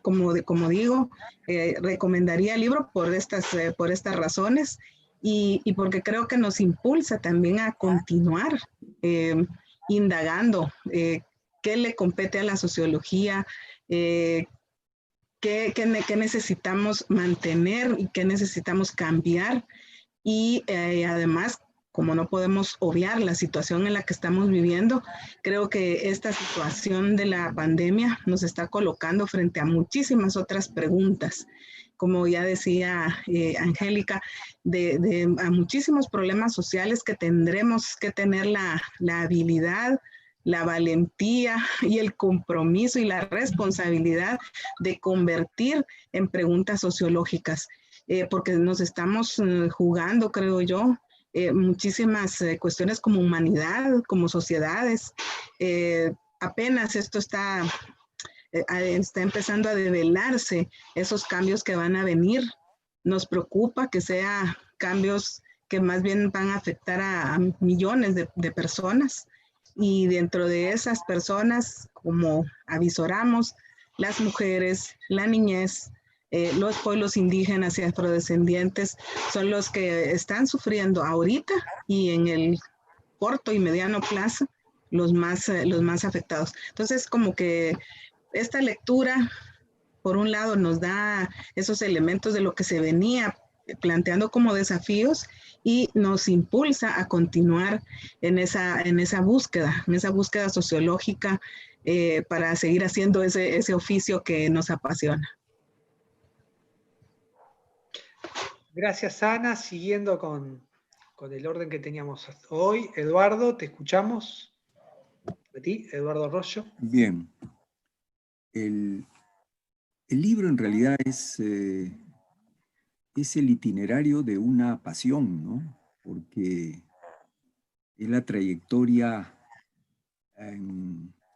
como digo, recomendaría el libro por estas razones y porque creo que nos impulsa también a continuar indagando qué le compete a la sociología, qué necesitamos mantener y qué necesitamos cambiar. Y además, como no podemos obviar la situación en la que estamos viviendo, creo que esta situación de la pandemia nos está colocando frente a muchísimas otras preguntas. Como ya decía Angélica, a muchísimos problemas sociales que tendremos que tener la habilidad, la valentía y el compromiso y la responsabilidad de convertir en preguntas sociológicas. Porque nos estamos jugando, creo yo, muchísimas cuestiones como humanidad, como sociedades. Apenas esto está empezando a develarse, esos cambios que van a venir. Nos preocupa que sean cambios que más bien van a afectar a millones de personas. Y dentro de esas personas, como avisoramos, las mujeres, la niñez, los pueblos indígenas y afrodescendientes son los que están sufriendo ahorita y en el corto y mediano plazo los más afectados. Entonces, como que esta lectura, por un lado, nos da esos elementos de lo que se venía planteando como desafíos y nos impulsa a continuar en esa búsqueda sociológica para seguir haciendo ese oficio que nos apasiona. Gracias, Ana. Siguiendo con el orden que teníamos hoy. Eduardo, te escuchamos. De ti, Eduardo Arroyo. Bien. El libro en realidad es el itinerario de una pasión, ¿no? Porque es la trayectoria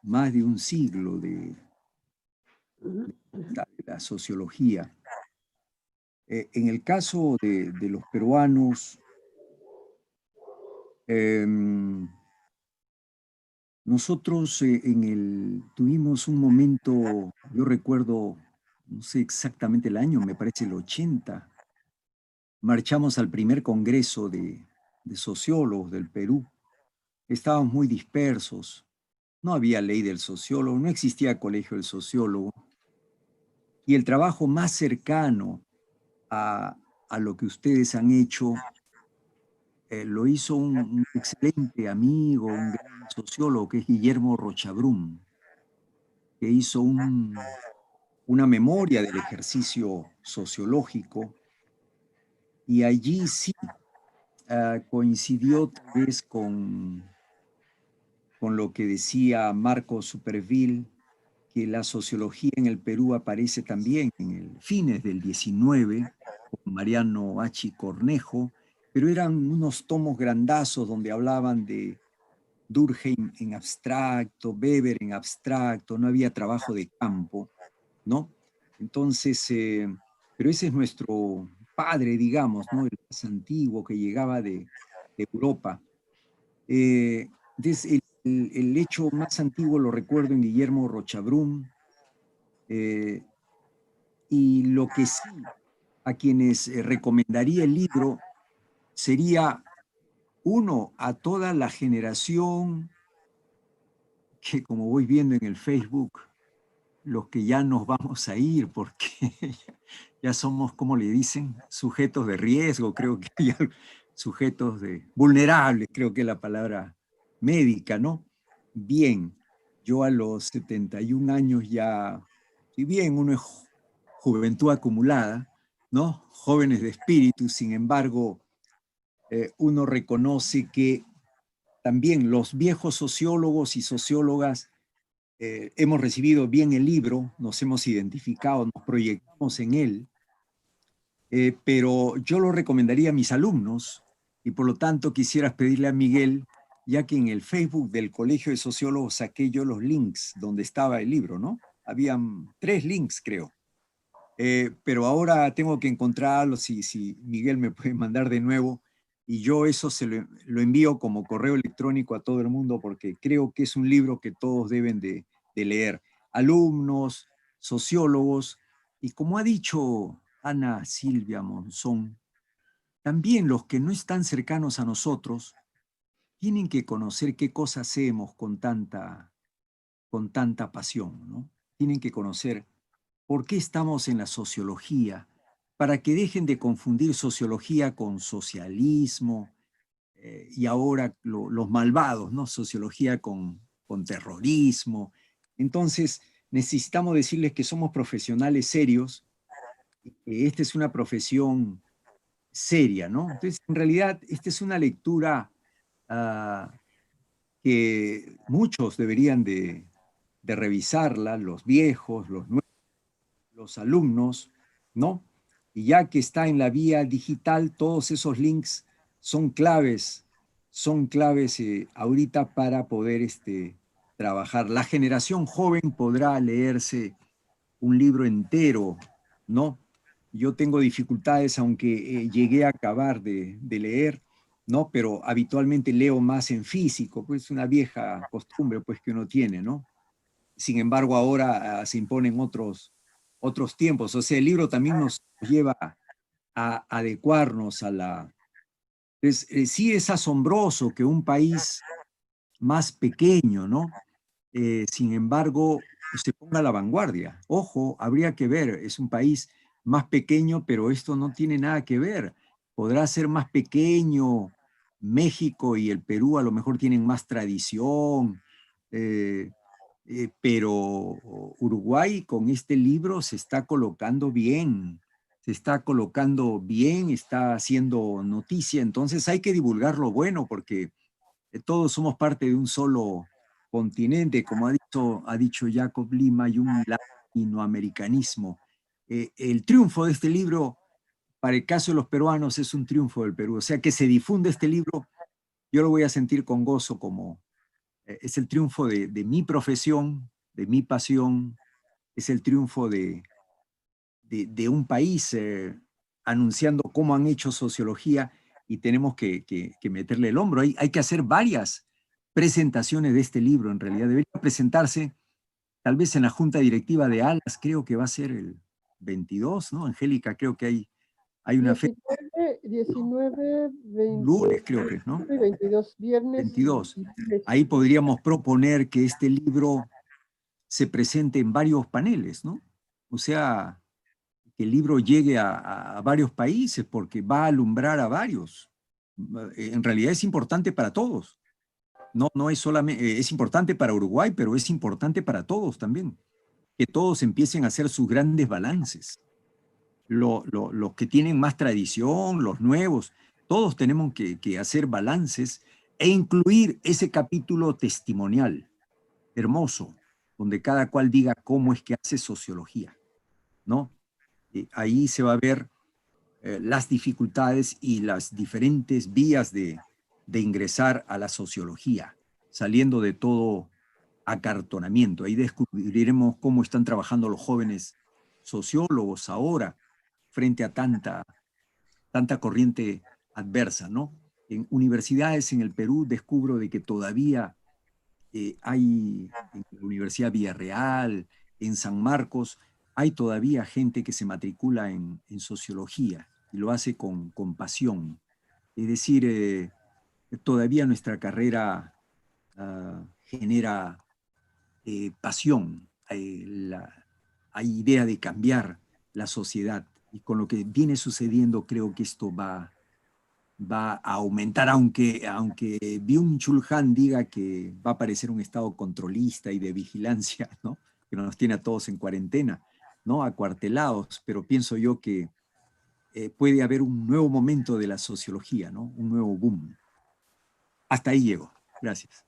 más de un siglo de la sociología. En el caso de los peruanos, nosotros tuvimos un momento, yo recuerdo, no sé exactamente el año, me parece el 80, marchamos al primer congreso de sociólogos del Perú. Estábamos muy dispersos, no había ley del sociólogo, no existía colegio del sociólogo, y el trabajo más cercano a lo que ustedes han hecho lo hizo un excelente amigo, un gran sociólogo, que es Guillermo Rochabrún, que hizo una memoria del ejercicio sociológico, y allí sí coincidió tal vez con lo que decía Marco Superville, que la sociología en el Perú aparece también en el fines del 19, con Mariano Achi Cornejo, pero eran unos tomos grandazos donde hablaban de Durkheim en abstracto, Weber en abstracto, no había trabajo de campo, ¿no? Entonces, pero ese es nuestro padre, digamos, ¿no? El más antiguo que llegaba de Europa. Entonces, el hecho más antiguo lo recuerdo en Guillermo Rochabrún, y lo que sí, a quienes recomendaría el libro sería, uno, a toda la generación que, como voy viendo en el Facebook, los que ya nos vamos a ir porque ya somos, ¿cómo le dicen? Sujetos de riesgo, creo que ya, sujetos vulnerables, creo que es la palabra médica, ¿no? Bien, yo a los 71 años ya, si bien uno es juventud acumulada, ¿no? Jóvenes de espíritu, sin embargo, uno reconoce que también los viejos sociólogos y sociólogas hemos recibido bien el libro, nos hemos identificado, nos proyectamos en él, pero yo lo recomendaría a mis alumnos, y por lo tanto quisiera pedirle a Miguel, ya que en el Facebook del Colegio de Sociólogos saqué yo los links donde estaba el libro, ¿no? Habían 3 links, creo. Pero ahora tengo que encontrarlos, si Miguel me puede mandar de nuevo, y yo eso lo envío como correo electrónico a todo el mundo, porque creo que es un libro que todos deben de leer. Alumnos, sociólogos, y como ha dicho Ana Silvia Monzón, también los que no están cercanos a nosotros tienen que conocer qué cosas hacemos con tanta pasión, ¿no? Tienen que conocer por qué estamos en la sociología, para que dejen de confundir sociología con socialismo, y ahora los malvados, ¿no? Sociología con terrorismo. Entonces, necesitamos decirles que somos profesionales serios, que esta es una profesión seria, ¿no? Entonces, en realidad, esta es una lectura que muchos deberían de revisarla, los viejos, los nuevos, los alumnos, ¿no? Y ya que está en la vía digital, todos esos links son claves ahorita para poder trabajar. La generación joven podrá leerse un libro entero, ¿no? Yo tengo dificultades, aunque llegué a acabar de leer, ¿no? Pero habitualmente leo más en físico, pues es una vieja costumbre pues, que uno tiene, ¿no? Sin embargo, ahora se imponen otros tiempos. O sea, el libro también nos lleva a adecuarnos a la... sí es asombroso que un país más pequeño, ¿no? Sin embargo, se ponga a la vanguardia. Ojo, habría que ver, es un país más pequeño, pero esto no tiene nada que ver. Podrá ser más pequeño, México y el Perú a lo mejor tienen más tradición, pero Uruguay con este libro se está colocando bien, está haciendo noticia, entonces hay que divulgar lo bueno porque todos somos parte de un solo continente, como ha dicho Jacob Lima, y un latinoamericanismo. El triunfo de este libro, para el caso de los peruanos, es un triunfo del Perú. O sea, que se difunde este libro, yo lo voy a sentir con gozo como es el triunfo de mi profesión, de mi pasión, es el triunfo de un país anunciando cómo han hecho sociología, y tenemos que meterle el hombro. Hay que hacer varias presentaciones de este libro, en realidad. Debería presentarse tal vez en la junta directiva de ALAS, creo que va a ser el 22, ¿no? Angélica, creo que hay una fecha. 19, 20, lunes, creo que, ¿no? 22, viernes. 22. Ahí podríamos proponer que este libro se presente en varios paneles, ¿no? O sea, que el libro llegue a varios países, porque va a alumbrar a varios. En realidad es importante para todos. No es solamente, es importante para Uruguay, pero es importante para todos también. Que todos empiecen a hacer sus grandes balances. Los que tienen más tradición, los nuevos, todos tenemos que hacer balances e incluir ese capítulo testimonial, hermoso, donde cada cual diga cómo es que hace sociología, ¿no? Ahí se va a ver las dificultades y las diferentes vías de ingresar a la sociología, saliendo de todo acartonamiento. Ahí descubriremos cómo están trabajando los jóvenes sociólogos ahora frente a tanta corriente adversa, ¿no? En universidades en el Perú descubro de que todavía hay, en la Universidad Villarreal, en San Marcos, hay todavía gente que se matricula en sociología y lo hace con pasión. Es decir, todavía nuestra carrera genera pasión, hay idea de cambiar la sociedad, y con lo que viene sucediendo creo que esto va a aumentar, aunque Byung-Chul Han diga que va a aparecer un estado controlista y de vigilancia, ¿no? Que nos tiene a todos en cuarentena, ¿no? Acuartelados, pero pienso yo que puede haber un nuevo momento de la sociología, ¿no? Un nuevo boom. Hasta ahí llego. Gracias.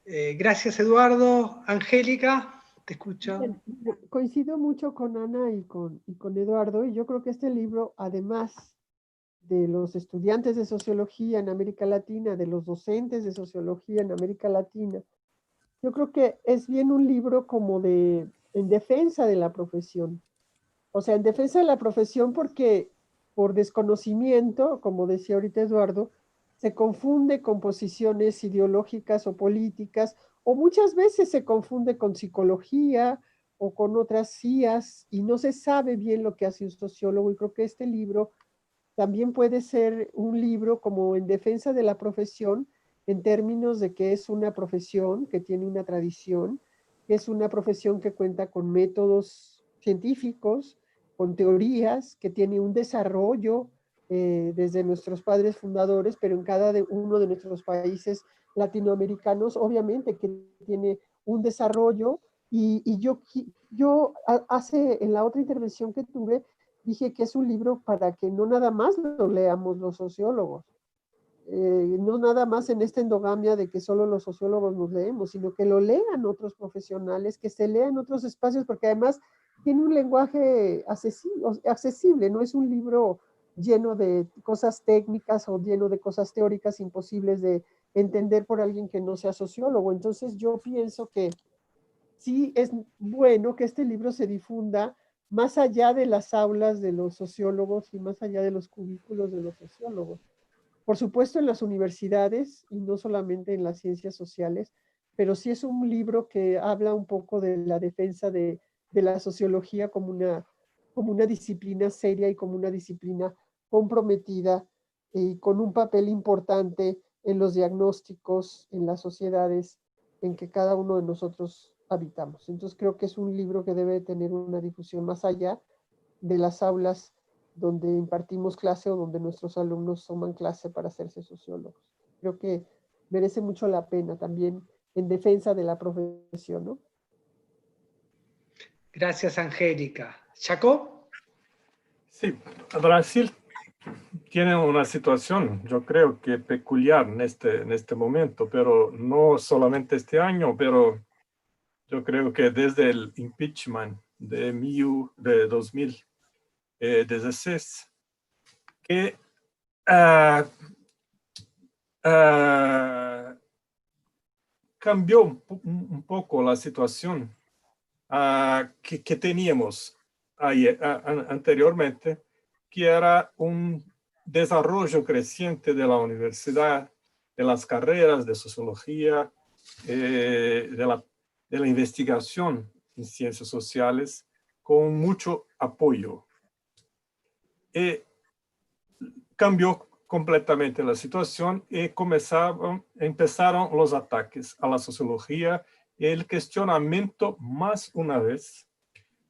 Gracias, Eduardo. Angélica, te escucho. Bien, coincido mucho con Ana y con Eduardo, y yo creo que este libro, además de los estudiantes de sociología en América Latina, de los docentes de sociología en América Latina, yo creo que es bien un libro como en defensa de la profesión. O sea, en defensa de la profesión porque por desconocimiento, como decía ahorita Eduardo, se confunde con posiciones ideológicas o políticas, o muchas veces se confunde con psicología o con otras CIAs, y no se sabe bien lo que hace un sociólogo. Y creo que este libro también puede ser un libro como en defensa de la profesión, en términos de que es una profesión que tiene una tradición, que es una profesión que cuenta con métodos científicos, con teorías, que tiene un desarrollo desde nuestros padres fundadores, pero en cada uno de nuestros países latinoamericanos, obviamente que tiene un desarrollo. Y yo hace, en la otra intervención que tuve, dije que es un libro para que no nada más lo leamos los sociólogos, no nada más en esta endogamia de que solo los sociólogos nos leemos, sino que lo lean otros profesionales, que se lean otros espacios, porque además tiene un lenguaje accesible, no es un libro lleno de cosas técnicas o lleno de cosas teóricas imposibles de entender por alguien que no sea sociólogo. Entonces yo pienso que sí es bueno que este libro se difunda más allá de las aulas de los sociólogos y más allá de los cubículos de los sociólogos. Por supuesto en las universidades y no solamente en las ciencias sociales, pero sí es un libro que habla un poco de la defensa de la sociología como una disciplina seria y como una disciplina comprometida y con un papel importante en los diagnósticos, en las sociedades en que cada uno de nosotros habitamos. Entonces creo que es un libro que debe tener una difusión más allá de las aulas donde impartimos clase o donde nuestros alumnos toman clase para hacerse sociólogos. Creo que merece mucho la pena también en defensa de la profesión, ¿no? Gracias, Angélica. ¿Jacob? Sí, Brasil tiene una situación, yo creo que peculiar en este momento, pero no solamente este año, pero yo creo que desde el impeachment de Miu de 2016, que cambió un poco la situación que teníamos anteriormente, que era un desarrollo creciente de la universidad, de las carreras de sociología, de la investigación en ciencias sociales, con mucho apoyo. Cambió completamente la situación y empezaron los ataques a la sociología y el cuestionamiento más una vez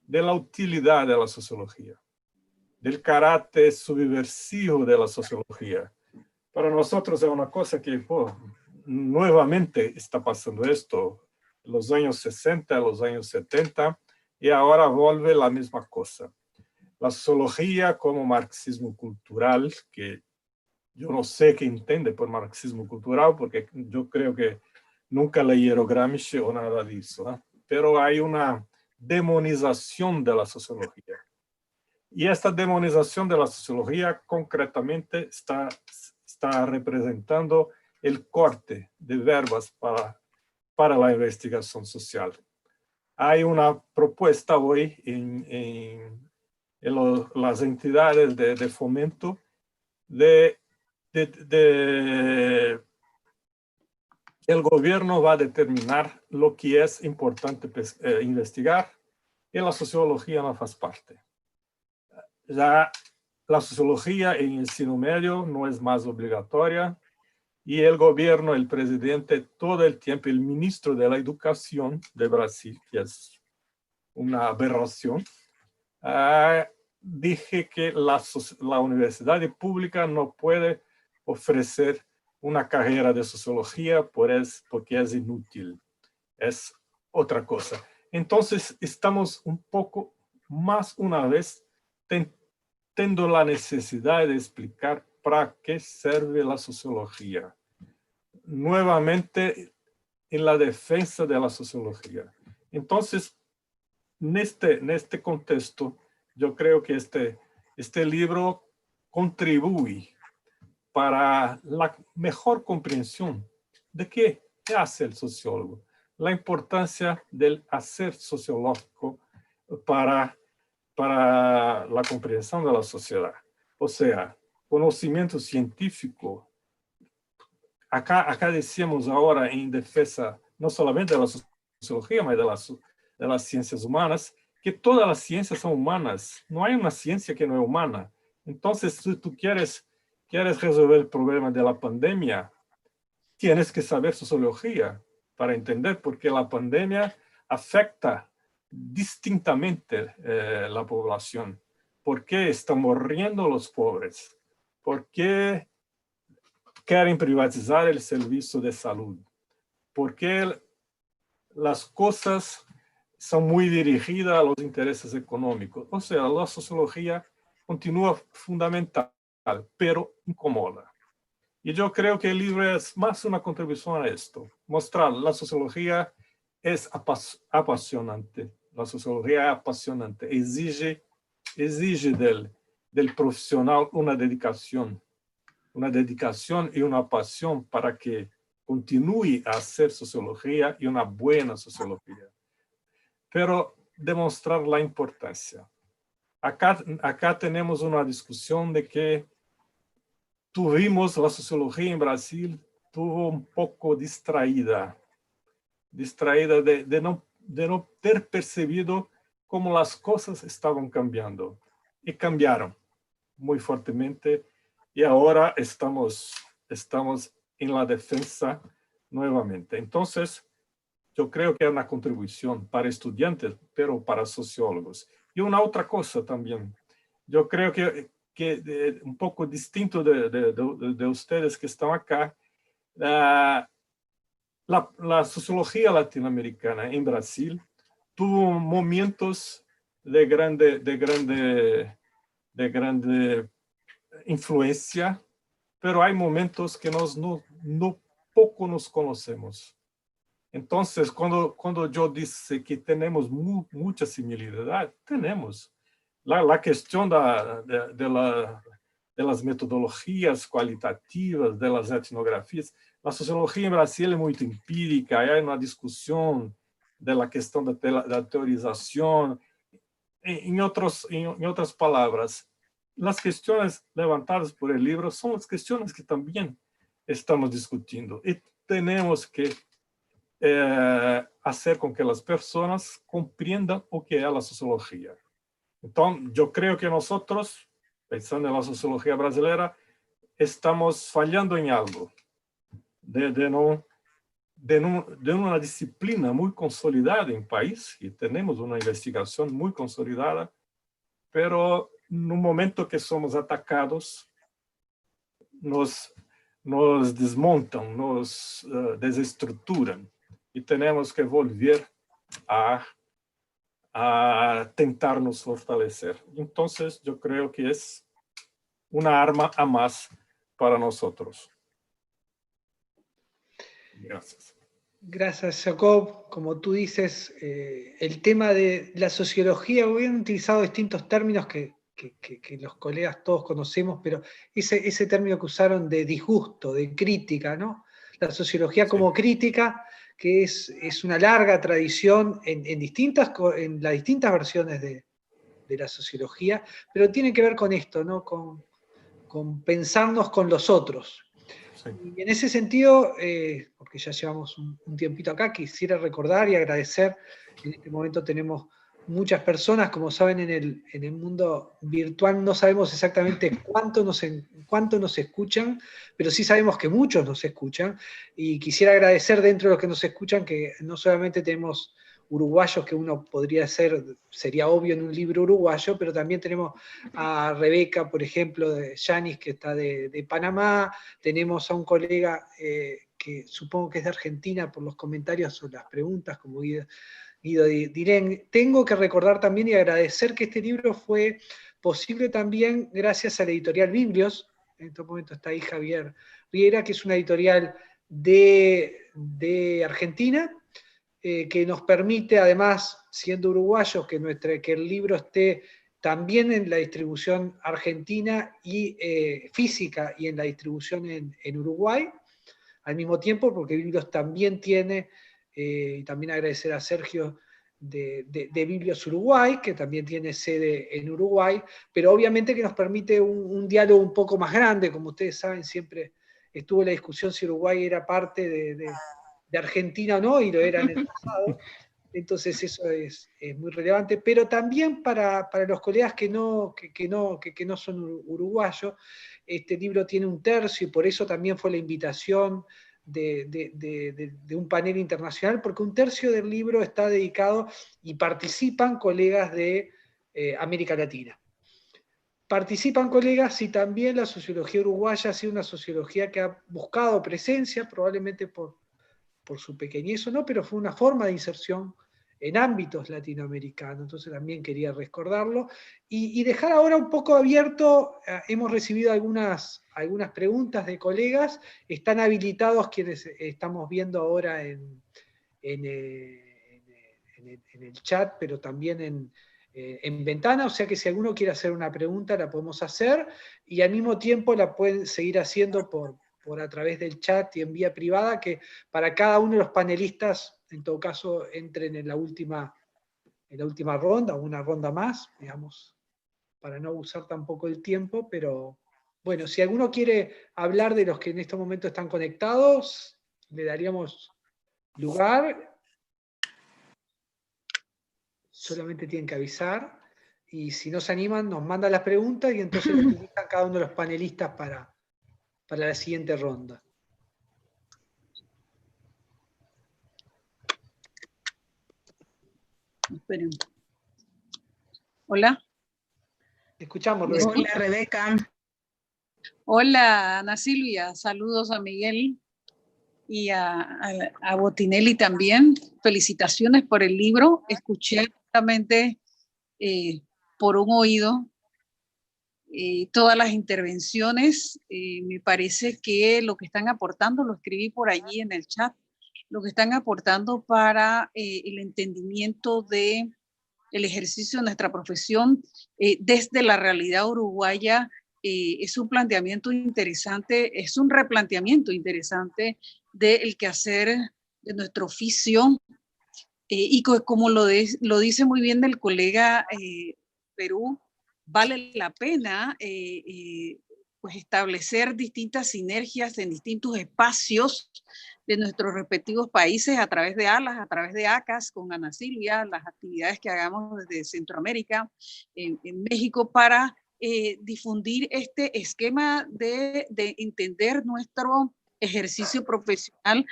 de la utilidad de la sociología, del carácter subversivo de la sociología. Para nosotros es una cosa que nuevamente está pasando esto, en los años 60, los años 70, y ahora vuelve la misma cosa. La sociología como marxismo cultural, que yo no sé qué entiende por marxismo cultural, porque yo creo que nunca leyeron Gramsci o nada de eso, ¿eh? Pero hay una demonización de la sociología. Y esta demonización de la sociología concretamente está representando el corte de verbas para la investigación social. Hay una propuesta hoy en las entidades de fomento el gobierno va a determinar lo que es importante investigar y la sociología no hace parte. Ya la sociología en el ensino medio no es más obligatoria y el gobierno, el presidente, todo el tiempo, el ministro de la Educación de Brasil, que es una aberración, dije que la universidad pública no puede ofrecer una carrera de sociología porque es inútil, es otra cosa. Entonces estamos un poco más una vez teniendo la necesidad de explicar para qué sirve la sociología. Nuevamente en la defensa de la sociología. Entonces, en este contexto, yo creo que este libro contribuye para la mejor comprensión de qué hace el sociólogo, la importancia del hacer sociológico para la comprensión de la sociedad. O sea, conocimiento científico. Acá decíamos ahora en defensa no solamente de la sociología, sino de las ciencias humanas, que todas las ciencias son humanas. No hay una ciencia que no es humana. Entonces, si tú quieres resolver el problema de la pandemia, tienes que saber sociología para entender por qué la pandemia afecta distintamente la población. ¿Por qué están muriendo los pobres? ¿Por qué quieren privatizar el servicio de salud? ¿Por qué las cosas son muy dirigidas a los intereses económicos? O sea, la sociología continúa fundamental, pero incomoda. Y yo creo que el libro es más una contribución a esto, mostrar la sociología es apasionante. La sociología es apasionante, exige del profesional una dedicación y una pasión para que continúe a hacer sociología y una buena sociología. Pero demostrar la importancia. Acá tenemos una discusión de que la sociología en Brasil tuvo un poco distraída de no ter percibido cómo las cosas estaban cambiando. Y cambiaron muy fuertemente. Y ahora estamos en la defensa nuevamente. Entonces, yo creo que es una contribución para estudiantes, pero para sociólogos. Y una otra cosa también. Yo creo que un poco distinto de ustedes que están acá, la sociología latinoamericana en Brasil tuvo momentos de grande influencia, pero hay momentos que no poco nos conocemos. Entonces, cuando yo dice que tenemos mucha similaridad, tenemos. La cuestión de las metodologías cualitativas, de las etnografías, a sociologia em Brasil é muito empírica, há uma discussão da questão da teorização. Em outras palavras, as questões levantadas por el libro são as questões que também estamos discutindo e temos que fazer com que as pessoas compreendam o que é a sociologia. Então, eu creio que nós, pensando na sociologia brasileira, estamos falhando em algo, de uma disciplina muito consolidada em país, e temos uma investigação muito consolidada, pero no momento que somos atacados, nos desmontam, nos desestruturam, e temos que volver a tentar nos fortalecer. Então, eu creio que é uma arma a mais para nós. Gracias. Gracias, Jacob. Como tú dices, el tema de la sociología, hubieran utilizado distintos términos que los colegas todos conocemos, pero ese término que usaron de disgusto, de crítica, ¿no? La sociología como crítica, que es una larga tradición en las distintas versiones de la sociología, pero tiene que ver con esto, ¿no? Con pensarnos con los otros. Sí. Y en ese sentido, porque ya llevamos un tiempito acá, quisiera recordar y agradecer. En este momento tenemos muchas personas, como saben, en el mundo virtual no sabemos exactamente cuánto nos escuchan, pero sí sabemos que muchos nos escuchan, y quisiera agradecer dentro de los que nos escuchan que no solamente tenemos uruguayos, que uno sería obvio en un libro uruguayo, pero también tenemos a Rebeca, por ejemplo, de Yanis, que está de Panamá, tenemos a un colega que supongo que es de Argentina por los comentarios o las preguntas, como Guido Dirén. Tengo que recordar también y agradecer que este libro fue posible también gracias a la editorial Biblios. En este momento está ahí Javier Riera, que es una editorial de Argentina, que nos permite, además, siendo uruguayos, que el libro esté también en la distribución argentina y física, y en la distribución en Uruguay, al mismo tiempo, porque Biblios también tiene, y también agradecer a Sergio de Biblios Uruguay, que también tiene sede en Uruguay, pero obviamente que nos permite un diálogo un poco más grande. Como ustedes saben, siempre estuvo la discusión si Uruguay era parte de Argentina o no, y lo era en el pasado. Entonces eso es muy relevante, pero también para los colegas que no son uruguayos, este libro tiene un tercio, y por eso también fue la invitación de un panel internacional, porque un tercio del libro está dedicado y participan colegas de América Latina. Participan colegas, y también la sociología uruguaya ha sido una sociología que ha buscado presencia, probablemente por su pequeñez o no, pero fue una forma de inserción en ámbitos latinoamericanos. Entonces también quería recordarlo y dejar ahora un poco abierto. Hemos recibido algunas preguntas de colegas, están habilitados quienes estamos viendo ahora en el chat, pero también en ventana, o sea que si alguno quiere hacer una pregunta la podemos hacer, y al mismo tiempo la pueden seguir haciendo por a través del chat y en vía privada, que para cada uno de los panelistas, en todo caso, entren en la última ronda, o una ronda más, digamos, para no usar tampoco el tiempo. Pero bueno, si alguno quiere hablar de los que en este momento están conectados, le daríamos lugar. Solamente tienen que avisar, y si no se animan, nos mandan las preguntas, y entonces utilizan cada uno de los panelistas para la siguiente ronda. Esperen. Hola. Te escuchamos, Rebeca. Hola, Rebeca. Hola, Ana Silvia. Saludos a Miguel y a Botinelli también. Felicitaciones por el libro. Escuché justamente por un oído todas las intervenciones. Me parece que lo que están aportando, lo escribí por allí en el chat, lo que están aportando para el entendimiento de el ejercicio de nuestra profesión desde la realidad uruguaya es un planteamiento interesante, es un replanteamiento interesante del quehacer de nuestro oficio, y como lo dice muy bien el colega Perú, vale la pena pues establecer distintas sinergias en distintos espacios de nuestros respectivos países a través de ALAS, a través de ACAS, con Ana Silvia, las actividades que hagamos desde Centroamérica, en México, para difundir este esquema de entender nuestro ejercicio profesional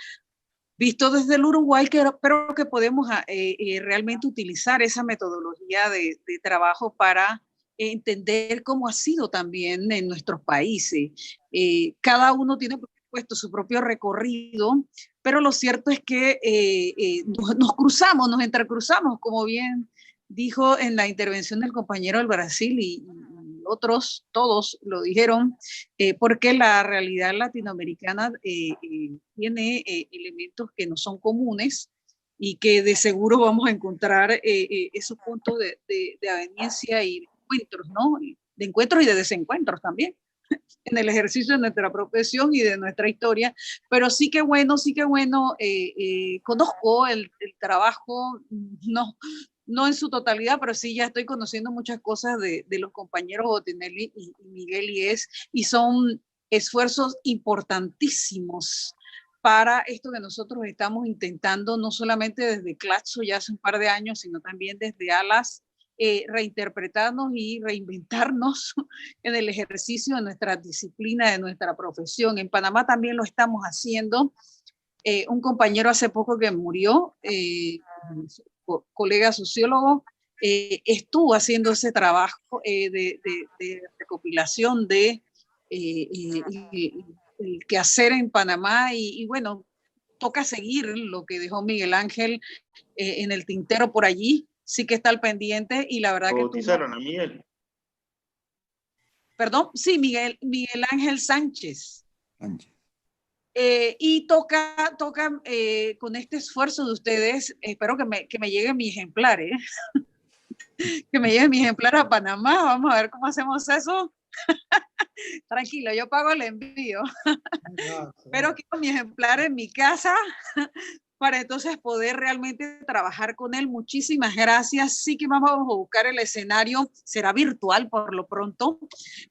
visto desde el Uruguay, pero que podemos realmente utilizar esa metodología de trabajo para entender cómo ha sido también en nuestros países. Cada uno tiene, por supuesto, su propio recorrido, pero lo cierto es que nos cruzamos, nos entrecruzamos, como bien dijo en la intervención del compañero del Brasil y otros, todos lo dijeron, porque la realidad latinoamericana tiene elementos que no son comunes y que de seguro vamos a encontrar esos puntos de aveniencia y de encuentros, ¿no? De encuentros y de desencuentros también en el ejercicio de nuestra profesión y de nuestra historia, pero sí que bueno, conozco el trabajo, no en su totalidad, pero sí ya estoy conociendo muchas cosas de los compañeros Botinelli y Miguel y son esfuerzos importantísimos para esto que nosotros estamos intentando, no solamente desde Claxo ya hace un par de años, sino también desde ALAS, reinterpretarnos y reinventarnos en el ejercicio de nuestra disciplina, de nuestra profesión. En Panamá también lo estamos haciendo. Un compañero hace poco que murió, colega sociólogo, estuvo haciendo ese trabajo de recopilación de el quehacer en Panamá y bueno, toca seguir lo que dejó Miguel Ángel en el tintero por allí, sí que está al pendiente y la verdad que... ¿Bautizaron a Miguel? Perdón, sí, Miguel Ángel Sánchez. Y toca con este esfuerzo de ustedes, espero que me llegue mi ejemplar, que me llegue mi ejemplar a Panamá, vamos a ver cómo hacemos eso. Tranquilo, yo pago el envío, pero quiero mi ejemplar en mi casa para entonces poder realmente trabajar con él. Muchísimas gracias. Sí que vamos a buscar el escenario, será virtual por lo pronto,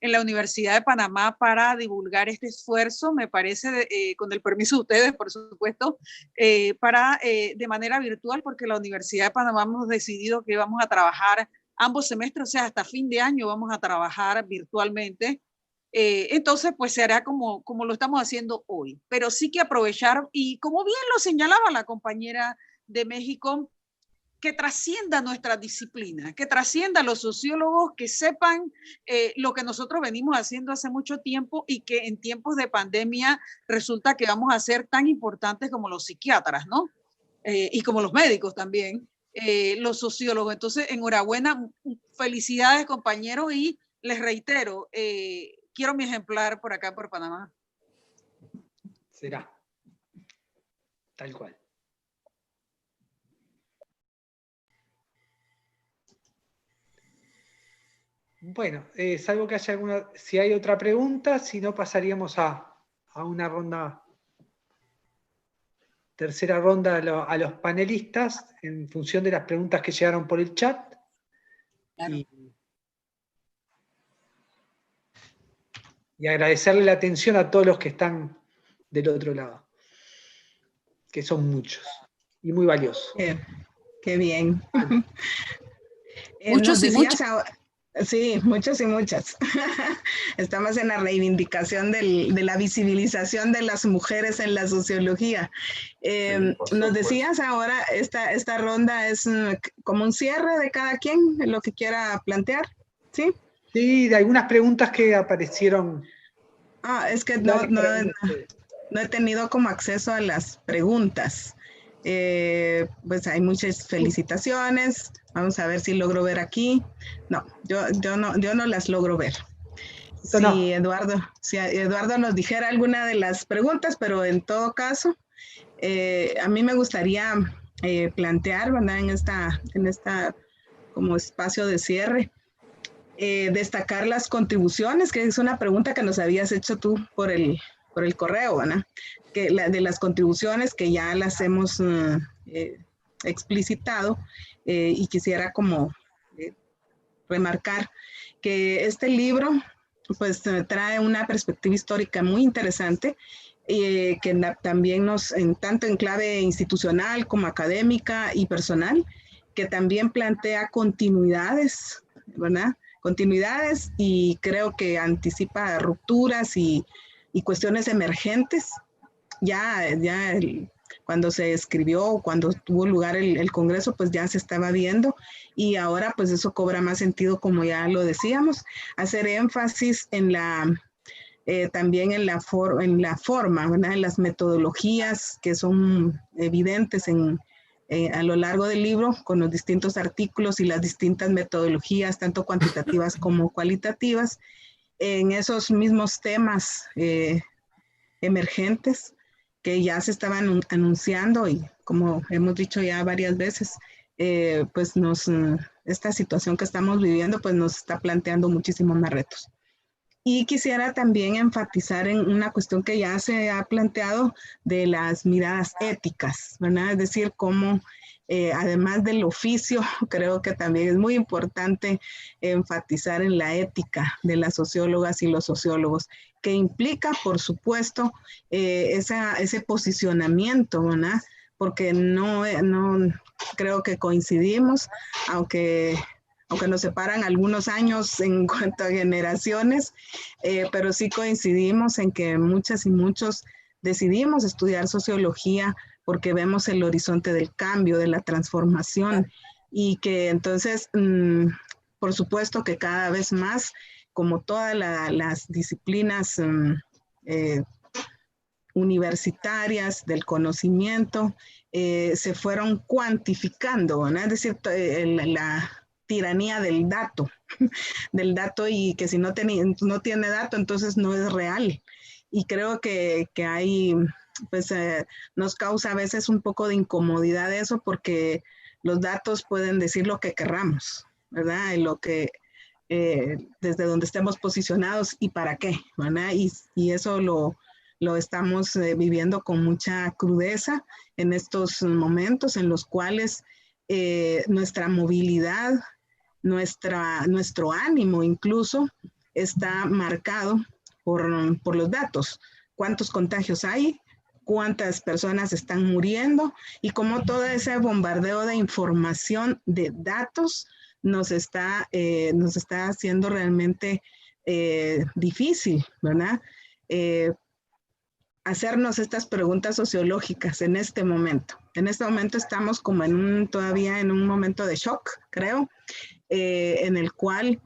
en la Universidad de Panamá para divulgar este esfuerzo, me parece, con el permiso de ustedes, por supuesto, de manera virtual, porque la Universidad de Panamá hemos decidido que vamos a trabajar ambos semestres, o sea, hasta fin de año vamos a trabajar virtualmente. Entonces, pues se hará como lo estamos haciendo hoy. Pero sí que aprovechar, y como bien lo señalaba la compañera de México, que trascienda nuestra disciplina, que trascienda los sociólogos, que sepan lo que nosotros venimos haciendo hace mucho tiempo y que en tiempos de pandemia resulta que vamos a ser tan importantes como los psiquiatras, ¿no? Y como los médicos también, los sociólogos. Entonces, enhorabuena, felicidades compañeros y les reitero, quiero mi ejemplar por acá, por Panamá. Será. Tal cual. Bueno, salvo que haya alguna, si hay otra pregunta, si no pasaríamos a una ronda, tercera ronda a los panelistas, en función de las preguntas que llegaron por el chat. Claro. Y agradecerle la atención a todos los que están del otro lado, que son muchos y muy valiosos. Qué bien. Muchos y muchas. Sí, muchos y muchas. Estamos en la reivindicación de la visibilización de las mujeres en la sociología. Nos decías ahora, esta ronda es como un cierre de cada quien, lo que quiera plantear, ¿sí? Sí, de algunas preguntas que aparecieron. Es que no he tenido como acceso a las preguntas. Pues hay muchas felicitaciones. Vamos a ver si logro ver aquí. No, yo no las logro ver. Si Eduardo nos dijera alguna de las preguntas, pero en todo caso, a mí me gustaría plantear, ¿verdad? En esta como espacio de cierre, destacar las contribuciones, que es una pregunta que nos habías hecho tú por el correo, ¿verdad? De las contribuciones que ya las hemos explicitado, y quisiera como remarcar que este libro pues trae una perspectiva histórica muy interesante, que también tanto en clave institucional como académica y personal, que también plantea continuidades, ¿verdad? Continuidades, y creo que anticipa rupturas y cuestiones emergentes. Cuando se escribió, cuando tuvo lugar el Congreso, pues ya se estaba viendo, y ahora pues eso cobra más sentido, como ya lo decíamos, hacer énfasis en también en la forma, ¿verdad? En las metodologías que son evidentes a lo largo del libro, con los distintos artículos y las distintas metodologías, tanto cuantitativas como cualitativas, en esos mismos temas emergentes que ya se estaban anunciando, y como hemos dicho ya varias veces, pues esta situación que estamos viviendo pues nos está planteando muchísimos más retos. Y quisiera también enfatizar en una cuestión que ya se ha planteado de las miradas éticas, ¿verdad? Es decir, cómo además del oficio, creo que también es muy importante enfatizar en la ética de las sociólogas y los sociólogos, que implica, por supuesto, ese posicionamiento, ¿verdad? Porque no creo que coincidimos, aunque nos separan algunos años en cuanto a generaciones, pero sí coincidimos en que muchas y muchos decidimos estudiar sociología porque vemos el horizonte del cambio, de la transformación, y que entonces, por supuesto que cada vez más, como todas las disciplinas universitarias del conocimiento, se fueron cuantificando, ¿no? Es decir, la tiranía del dato, y que si no tiene dato, entonces no es real. Y creo que hay, pues nos causa a veces un poco de incomodidad eso, porque los datos pueden decir lo que querramos, ¿verdad? Lo que, desde donde estemos posicionados y para qué, ¿verdad? Y eso lo estamos viviendo con mucha crudeza en estos momentos en los cuales nuestra movilidad, nuestro ánimo incluso está marcado por los datos. ¿Cuántos contagios hay? ¿Cuántas personas están muriendo? Y cómo todo ese bombardeo de información, de datos, nos está haciendo realmente difícil, ¿verdad? Hacernos estas preguntas sociológicas en este momento. En este momento estamos como todavía en un momento de shock, creo, en el cual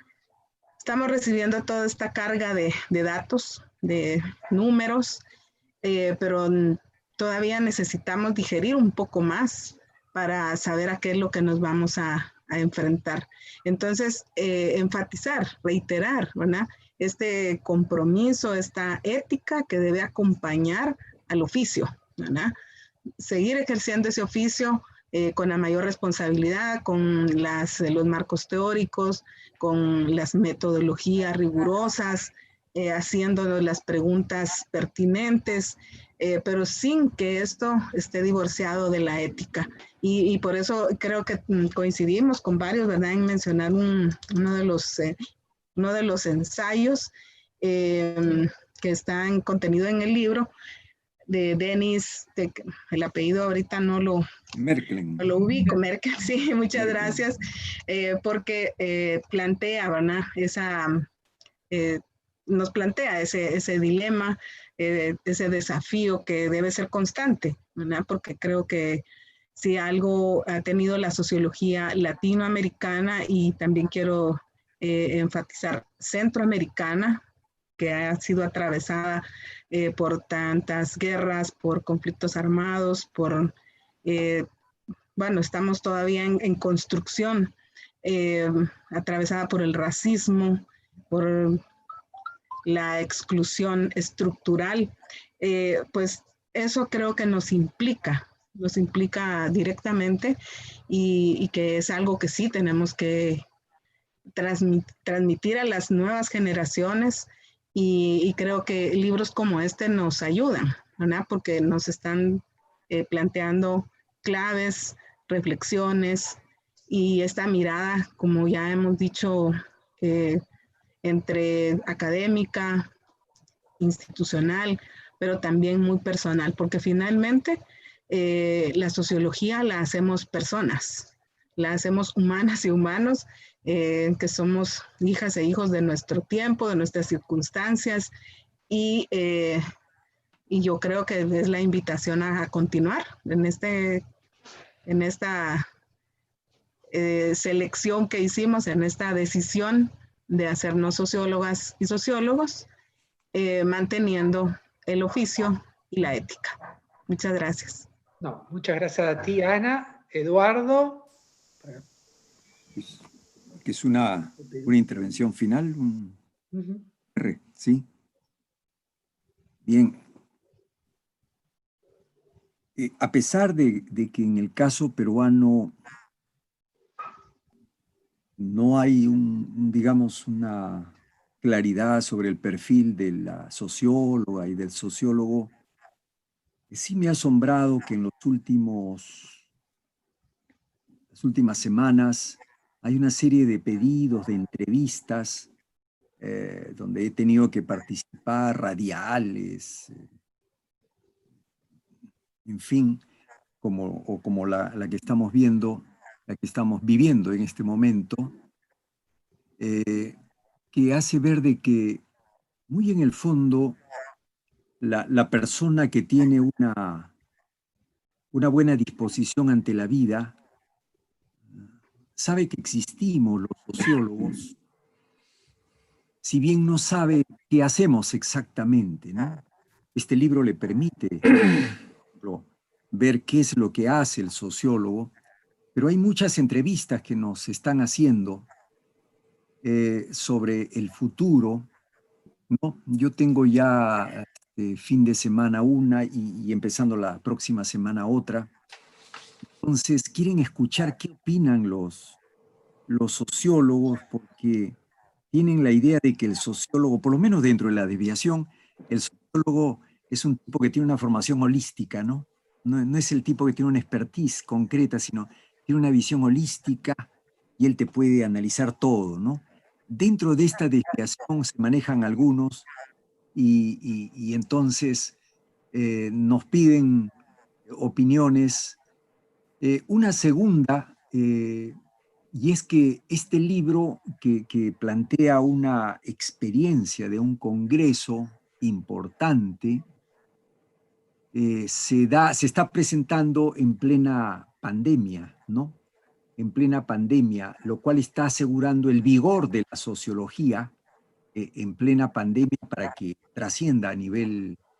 estamos recibiendo toda esta carga de datos, de números, pero todavía necesitamos digerir un poco más para saber a qué es lo que nos vamos a enfrentar. Entonces, enfatizar, reiterar, ¿verdad? Este compromiso, esta ética que debe acompañar al oficio, ¿verdad? Seguir ejerciendo ese oficio con la mayor responsabilidad, con los marcos teóricos, con las metodologías rigurosas, haciéndonos las preguntas pertinentes, pero sin que esto esté divorciado de la ética. Y por eso creo que coincidimos con varios, ¿verdad?, en mencionar uno de los ensayos que están contenido en el libro, de Denis, el apellido ahorita no lo ubico, Merkel, sí, muchas gracias, porque plantea, ¿verdad?, nos plantea ese dilema, ese desafío que debe ser constante, ¿verdad? Porque creo que si algo ha tenido la sociología latinoamericana, y también quiero enfatizar centroamericana, que ha sido atravesada por tantas guerras, por conflictos armados, bueno, estamos todavía en construcción, atravesada por el racismo, por la exclusión estructural, pues eso creo que nos implica directamente, y que es algo que sí tenemos que transmitir a las nuevas generaciones y creo que libros como este nos ayudan, ¿verdad? Porque nos están planteando claves, reflexiones y esta mirada, como ya hemos dicho, entre académica, institucional, pero también muy personal, porque finalmente la sociología la hacemos personas, la hacemos humanas y humanos, que somos hijas e hijos de nuestro tiempo, de nuestras circunstancias, y yo creo que es la invitación a continuar en esta selección que hicimos, en esta decisión de hacernos sociólogas y sociólogos, manteniendo el oficio y la ética. Muchas gracias. No, muchas gracias a ti, Ana. Eduardo. Que es una intervención final, ¿sí? Bien. A pesar de que en el caso peruano no hay digamos, una claridad sobre el perfil de la socióloga y del sociólogo, sí me ha asombrado que en las últimas semanas hay una serie de pedidos, de entrevistas, donde he tenido que participar, radiales, en fin, como la que estamos viendo, la que estamos viviendo en este momento, que hace ver de que muy en el fondo la persona que tiene una buena disposición ante la vida sabe que existimos los sociólogos, si bien no sabe qué hacemos exactamente, ¿no? Este libro le permite, por ejemplo, ver qué es lo que hace el sociólogo, pero hay muchas entrevistas que nos están haciendo sobre el futuro, ¿no? Yo tengo ya fin de semana una y empezando la próxima semana otra. Entonces, quieren escuchar qué opinan los sociólogos, porque tienen la idea de que el sociólogo, por lo menos dentro de la desviación, el sociólogo es un tipo que tiene una formación holística, ¿no? No es el tipo que tiene una expertise concreta, sino tiene una visión holística y él te puede analizar todo, ¿no? Dentro de esta desviación se manejan algunos y entonces nos piden opiniones. Una segunda, y es que este libro que plantea una experiencia de un congreso importante, se está presentando en plena pandemia, ¿no? En plena pandemia, lo cual está asegurando el vigor de la sociología en plena pandemia para que trascienda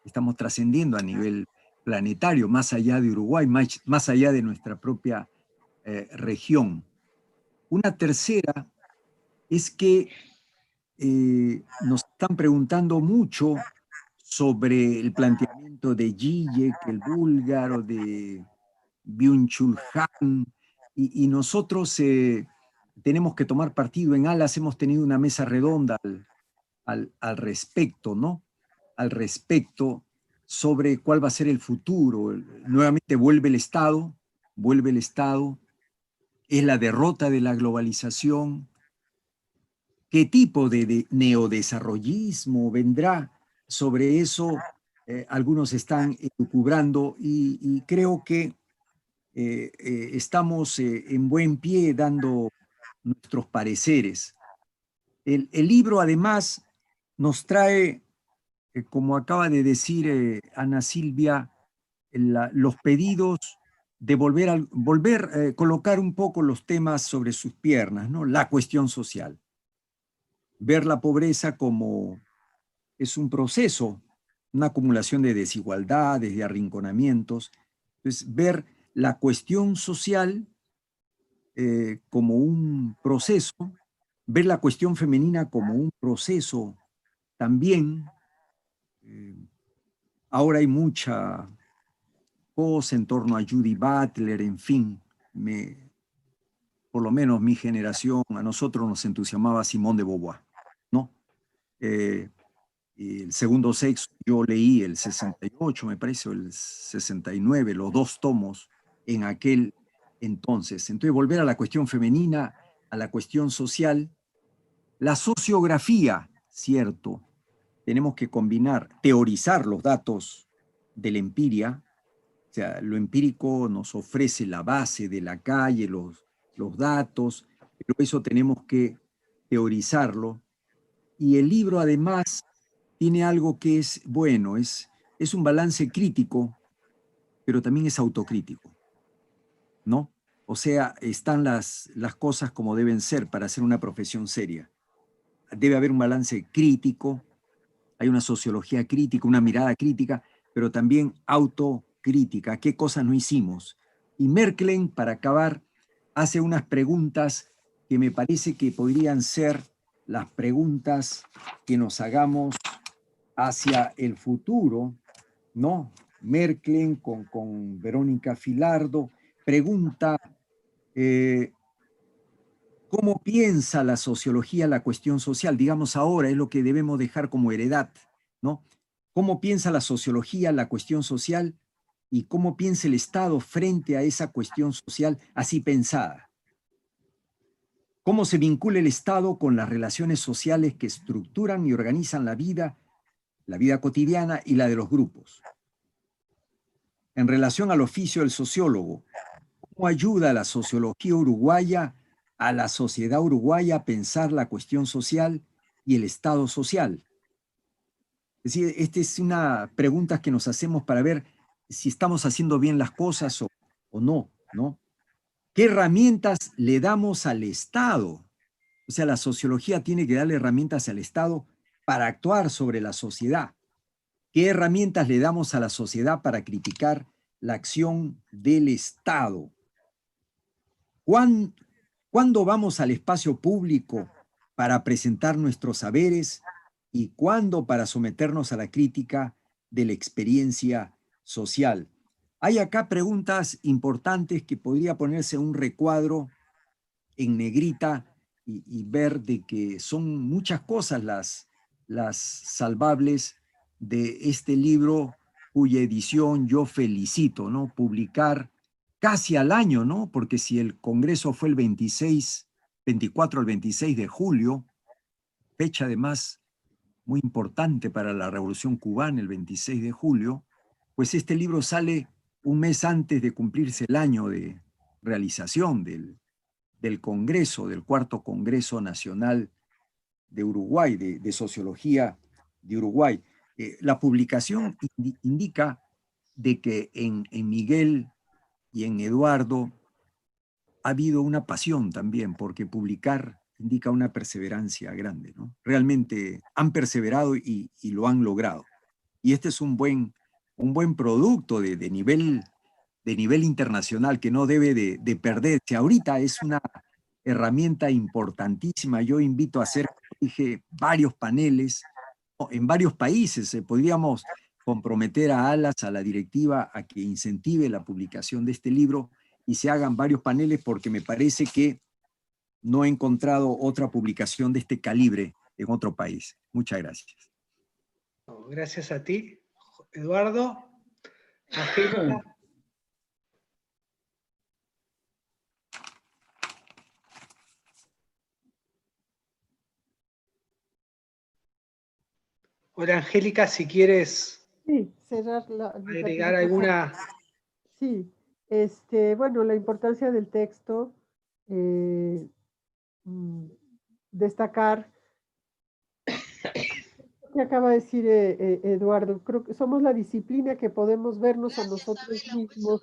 estamos trascendiendo a nivel planetario, más allá de Uruguay, más allá de nuestra propia región. Una tercera es que nos están preguntando mucho sobre el planteamiento de Zizek, el búlgaro, de Byung-Chul Han, y nosotros tenemos que tomar partido. En ALAS hemos tenido una mesa redonda al respecto, ¿no? Al respecto sobre cuál va a ser el futuro. Nuevamente vuelve el Estado, es la derrota de la globalización. ¿Qué tipo de neodesarrollismo vendrá? Sobre eso algunos están elucubrando y creo que estamos en buen pie dando nuestros pareceres. El libro además nos trae, como acaba de decir Ana Silvia, los pedidos de volver a colocar un poco los temas sobre sus piernas, ¿no? La cuestión social. Ver la pobreza como es un proceso, una acumulación de desigualdades, de arrinconamientos. Entonces, ver la cuestión social como un proceso, ver la cuestión femenina como un proceso también. Ahora hay mucha cosa en torno a Judy Butler, en fin, por lo menos mi generación, a nosotros nos entusiasmaba Simón de Beauvoir, ¿no? Y el segundo sexo, yo leí el 68, me parece, o el 69, los 2 tomos en aquel entonces. Entonces, volver a la cuestión femenina, a la cuestión social, la sociografía, cierto, tenemos que combinar, teorizar los datos de la empiria, o sea, lo empírico nos ofrece la base de la calle, los datos, pero eso tenemos que teorizarlo. Y el libro además tiene algo que es bueno, es un balance crítico, pero también es autocrítico, ¿no? O sea, están las cosas como deben ser para hacer una profesión seria. Debe haber un balance crítico, hay una sociología crítica, una mirada crítica, pero también autocrítica. ¿Qué cosas no hicimos? Y Merklen, para acabar, hace unas preguntas que me parece que podrían ser las preguntas que nos hagamos hacia el futuro, ¿no? Merklen con Verónica Filardo pregunta ¿cómo piensa la sociología la cuestión social? Digamos ahora, es lo que debemos dejar como heredad, ¿no? ¿Cómo piensa la sociología la cuestión social y cómo piensa el Estado frente a esa cuestión social así pensada? ¿Cómo se vincula el Estado con las relaciones sociales que estructuran y organizan la vida cotidiana y la de los grupos? En relación al oficio del sociólogo, ¿cómo ayuda la sociología uruguaya a la sociedad uruguaya a pensar la cuestión social y el Estado social? Es decir, esta es una pregunta que nos hacemos para ver si estamos haciendo bien las cosas o no, ¿no? ¿Qué herramientas le damos al Estado? O sea, la sociología tiene que darle herramientas al Estado para actuar sobre la sociedad. ¿Qué herramientas le damos a la sociedad para criticar la acción del Estado? ¿Cuándo vamos al espacio público para presentar nuestros saberes y cuándo para someternos a la crítica de la experiencia social? Hay acá preguntas importantes que podría ponerse un recuadro en negrita y ver de que son muchas cosas las salvables de este libro cuya edición yo felicito, ¿no? Publicar casi al año, ¿no? Porque si el Congreso fue el 24 al 26 de julio, fecha además muy importante para la Revolución Cubana, el 26 de julio, pues este libro sale un mes antes de cumplirse el año de realización del Congreso, del Cuarto Congreso Nacional de Uruguay, de Sociología de Uruguay. La publicación indica de que en Miguel y en Eduardo ha habido una pasión también, porque publicar indica una perseverancia grande, ¿no? Realmente han perseverado y lo han logrado. Y este es un buen producto de nivel internacional que no debe de perderse. Ahorita es una herramienta importantísima. Yo invito a hacer, como dije, varios paneles en varios países. Podríamos comprometer a ALAS, a la directiva, a que incentive la publicación de este libro y se hagan varios paneles porque me parece que no he encontrado otra publicación de este calibre en otro país. Muchas gracias. Gracias a ti, Eduardo. Angélica. Hola, Angélica, si quieres cerrar agregar alguna... Sí, bueno, la importancia del texto, destacar que acaba de decir Eduardo, creo que somos la disciplina que podemos vernos a nosotros mismos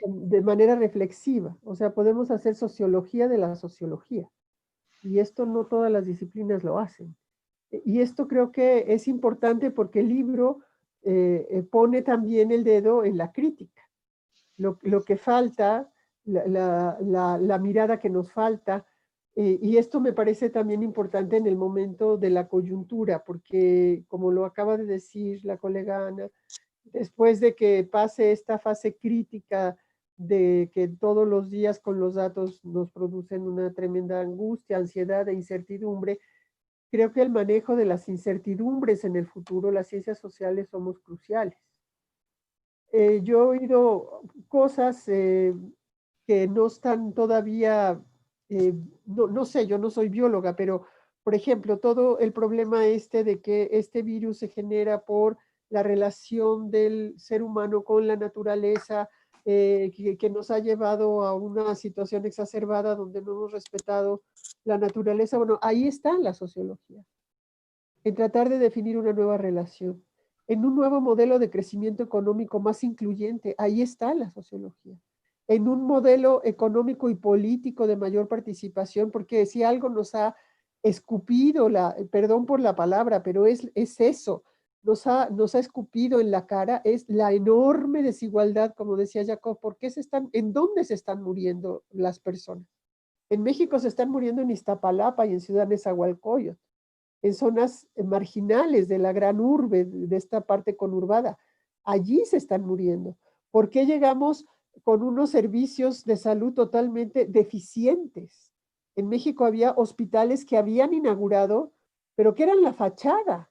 de manera reflexiva, o sea, podemos hacer sociología de la sociología, y esto no todas las disciplinas lo hacen. Y esto creo que es importante porque el libro pone también el dedo en la crítica. Lo que falta, la mirada que nos falta, y esto me parece también importante en el momento de la coyuntura, porque como lo acaba de decir la colega Ana, después de que pase esta fase crítica de que todos los días con los datos nos producen una tremenda angustia, ansiedad e incertidumbre. Creo que el manejo de las incertidumbres en el futuro, las ciencias sociales somos cruciales. Yo he oído cosas que no están todavía, no sé, yo no soy bióloga, pero por ejemplo, todo el problema de que este virus se genera por la relación del ser humano con la naturaleza, que nos ha llevado a una situación exacerbada donde no hemos respetado la naturaleza. Bueno, ahí está la sociología, en tratar de definir una nueva relación, en un nuevo modelo de crecimiento económico más incluyente. Ahí está la sociología. En un modelo económico y político de mayor participación, porque si algo nos ha escupido, perdón por la palabra, pero es eso, nos ha escupido en la cara, es la enorme desigualdad, como decía Jacob. ¿En dónde se están muriendo las personas? En México se están muriendo en Iztapalapa y en Ciudad Nezahualcóyotl, en zonas marginales de la gran urbe, de esta parte conurbada. Allí se están muriendo. ¿Por qué llegamos con unos servicios de salud totalmente deficientes? En México había hospitales que habían inaugurado, pero que eran la fachada,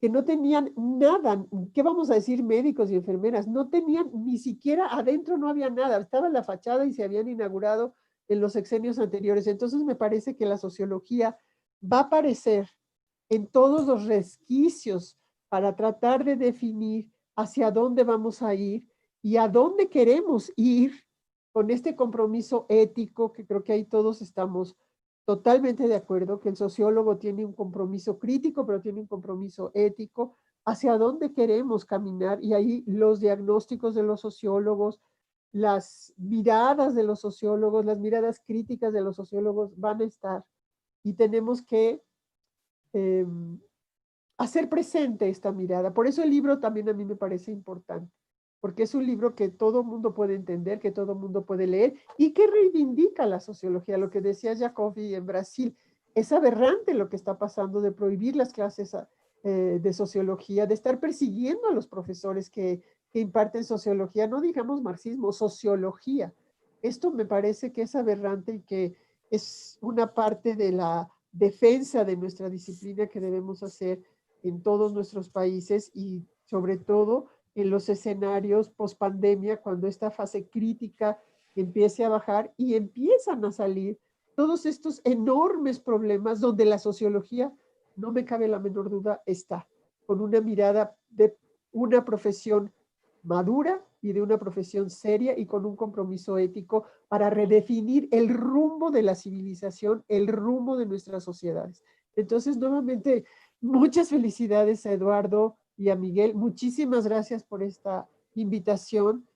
que no tenían nada. ¿Qué vamos a decir médicos y enfermeras? No tenían, ni siquiera adentro no había nada. Estaba en la fachada y se habían inaugurado en los sexenios anteriores. Entonces me parece que la sociología va a aparecer en todos los resquicios para tratar de definir hacia dónde vamos a ir y a dónde queremos ir con este compromiso ético, que creo que ahí todos estamos totalmente de acuerdo, que el sociólogo tiene un compromiso crítico, pero tiene un compromiso ético, hacia dónde queremos caminar, y ahí los diagnósticos de los sociólogos, las miradas de los sociólogos, las miradas críticas de los sociólogos van a estar, y tenemos que hacer presente esta mirada. Por eso el libro también a mí me parece importante, porque es un libro que todo mundo puede entender, que todo mundo puede leer y que reivindica la sociología. Lo que decía Jacobi en Brasil, es aberrante lo que está pasando de prohibir las clases de sociología, de estar persiguiendo a los profesores que imparten sociología, no digamos marxismo, sociología. Esto me parece que es aberrante y que es una parte de la defensa de nuestra disciplina que debemos hacer en todos nuestros países y sobre todo en los escenarios post-pandemia, cuando esta fase crítica empiece a bajar y empiezan a salir todos estos enormes problemas donde la sociología, no me cabe la menor duda, está con una mirada de una profesión madura y de una profesión seria y con un compromiso ético para redefinir el rumbo de la civilización, el rumbo de nuestras sociedades. Entonces, nuevamente, muchas felicidades a Eduardo y a Miguel. Muchísimas gracias por esta invitación.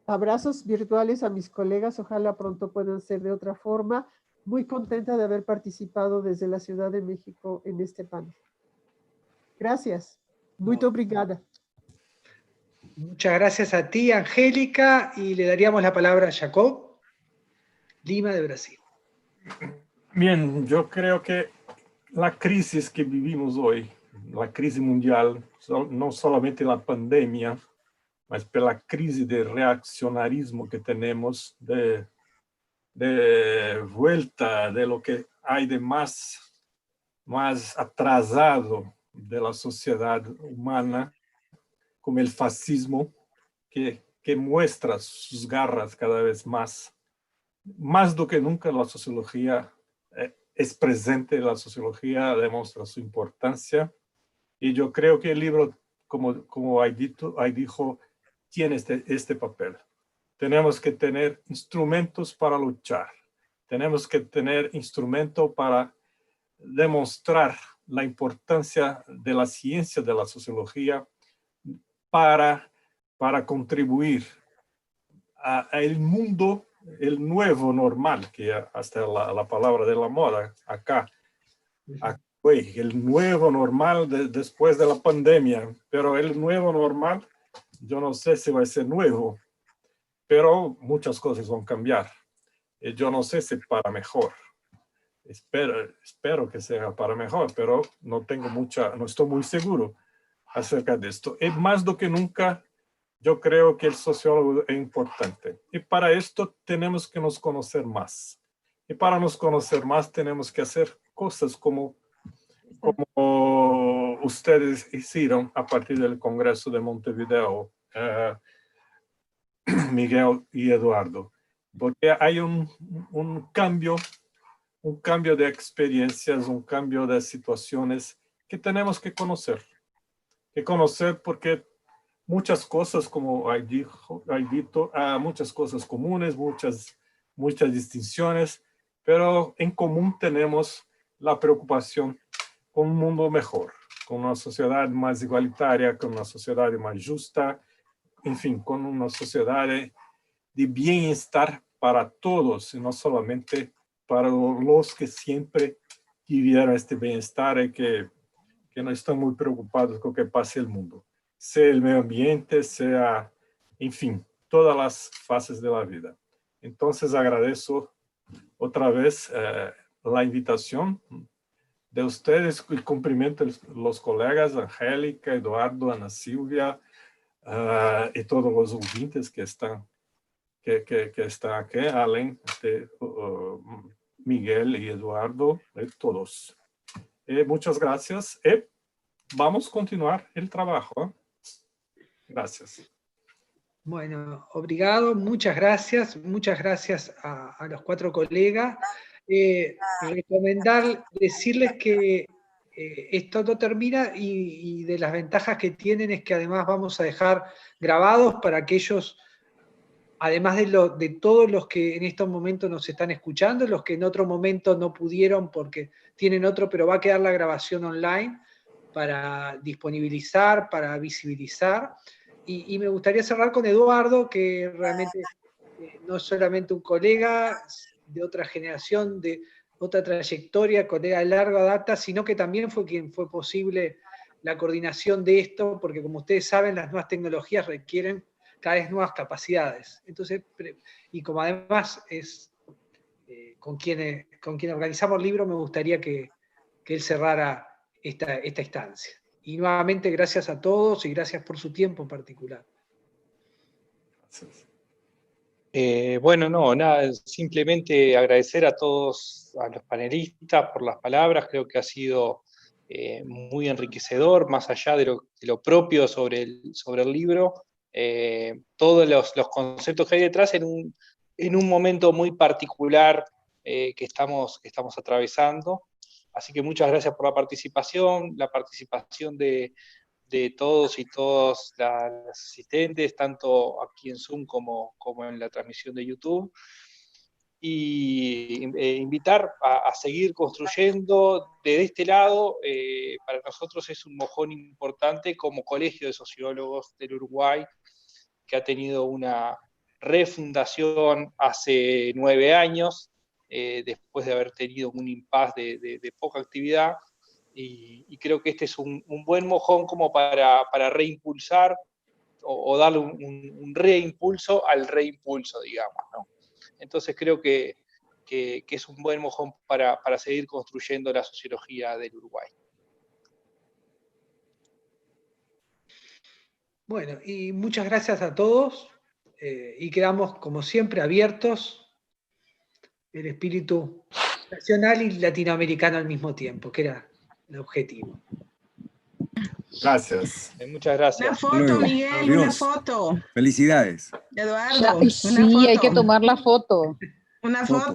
Abrazos virtuales a mis colegas. Ojalá pronto puedan ser de otra forma. Muy contenta de haber participado desde la Ciudad de México en este panel. Gracias. Muito obrigada. Muchas gracias a ti, Angélica, y le daríamos la palabra a Jacob Lima de Brasil. Bien, yo creo que la crisis que vivimos hoy, la crisis mundial, no solamente la pandemia, mas pela crisis de reaccionarismo que tenemos, de vuelta de lo que hay de más atrasado de la sociedad humana, como el fascismo, que muestra sus garras cada vez más do que nunca la sociología es presente, la sociología demuestra su importancia, y yo creo que el libro, como ahí dijo, tiene este papel. Tenemos que tener instrumentos para luchar, tenemos que tener instrumentos para demostrar la importancia de la ciencia de la sociología para contribuir al mundo, el nuevo normal, que hasta la palabra de la moda acá, el nuevo normal después de la pandemia, pero el nuevo normal, yo no sé si va a ser nuevo, pero muchas cosas van a cambiar. Yo no sé si para mejor. Espero que sea para mejor, pero no estoy muy seguro acerca de esto. Y más do que nunca, yo creo que el sociólogo es importante. Y para esto tenemos que nos conocer más. Y para nos conocer más tenemos que hacer cosas como ustedes hicieron a partir del Congreso de Montevideo, Miguel y Eduardo. Porque hay un cambio de experiencias, un cambio de situaciones que tenemos que conocer. Porque muchas cosas, como hay dicho, muchas cosas comunes, muchas distinciones, pero en común tenemos la preocupación con un mundo mejor, con una sociedad más igualitaria, con una sociedad más justa, en fin, con una sociedad de bienestar para todos, y no solamente para los que siempre vivieron este bienestar y que no están muy preocupados con lo que pase en el mundo, sea el medio ambiente, sea, en fin, todas las fases de la vida. Entonces agradezco otra vez la invitación de ustedes y cumplimento a los colegas Angélica, Eduardo, Ana Silvia y todos los oyentes que están aquí, além de Miguel y Eduardo, todos. Muchas gracias. Vamos a continuar el trabajo. Gracias. Bueno, obrigado, muchas gracias a los 4 colegas. Decirles que esto no termina y de las ventajas que tienen es que además vamos a dejar grabados para aquellos, además de todos los que en estos momentos nos están escuchando, los que en otro momento no pudieron porque tienen otro, pero va a quedar la grabación online para disponibilizar, para visibilizar. Y me gustaría cerrar con Eduardo, que realmente no es solamente un colega de otra generación, de otra trayectoria, colega de larga data, sino que también fue quien fue posible la coordinación de esto, porque como ustedes saben, las nuevas tecnologías requieren cada vez nuevas capacidades. Entonces, y como además es con quien organizamos el libro, me gustaría que él cerrara esta instancia. Y nuevamente gracias a todos y gracias por su tiempo en particular. Bueno, no, nada, simplemente agradecer a todos, a los panelistas por las palabras. Creo que ha sido muy enriquecedor, más allá de lo propio sobre el libro. Todos los conceptos que hay detrás en un momento muy particular que estamos atravesando. Así que muchas gracias por la participación de todos y todas las asistentes, tanto aquí en Zoom como en la transmisión de YouTube. Y invitar a seguir construyendo desde este lado. Para nosotros es un mojón importante como Colegio de Sociólogos del Uruguay, que ha tenido una refundación hace 9 años, después de haber tenido un impasse de poca actividad, y creo que este es un buen mojón como para reimpulsar o darle un reimpulso al reimpulso, digamos, ¿no? Entonces creo que es un buen mojón para seguir construyendo la sociología del Uruguay. Bueno, y muchas gracias a todos, y quedamos como siempre abiertos, el espíritu nacional y latinoamericano al mismo tiempo, que era el objetivo. Gracias. Muchas gracias. Una foto, Miguel, Adiós. una foto. Felicidades. Eduardo, Sí, hay que tomar la foto. Una foto.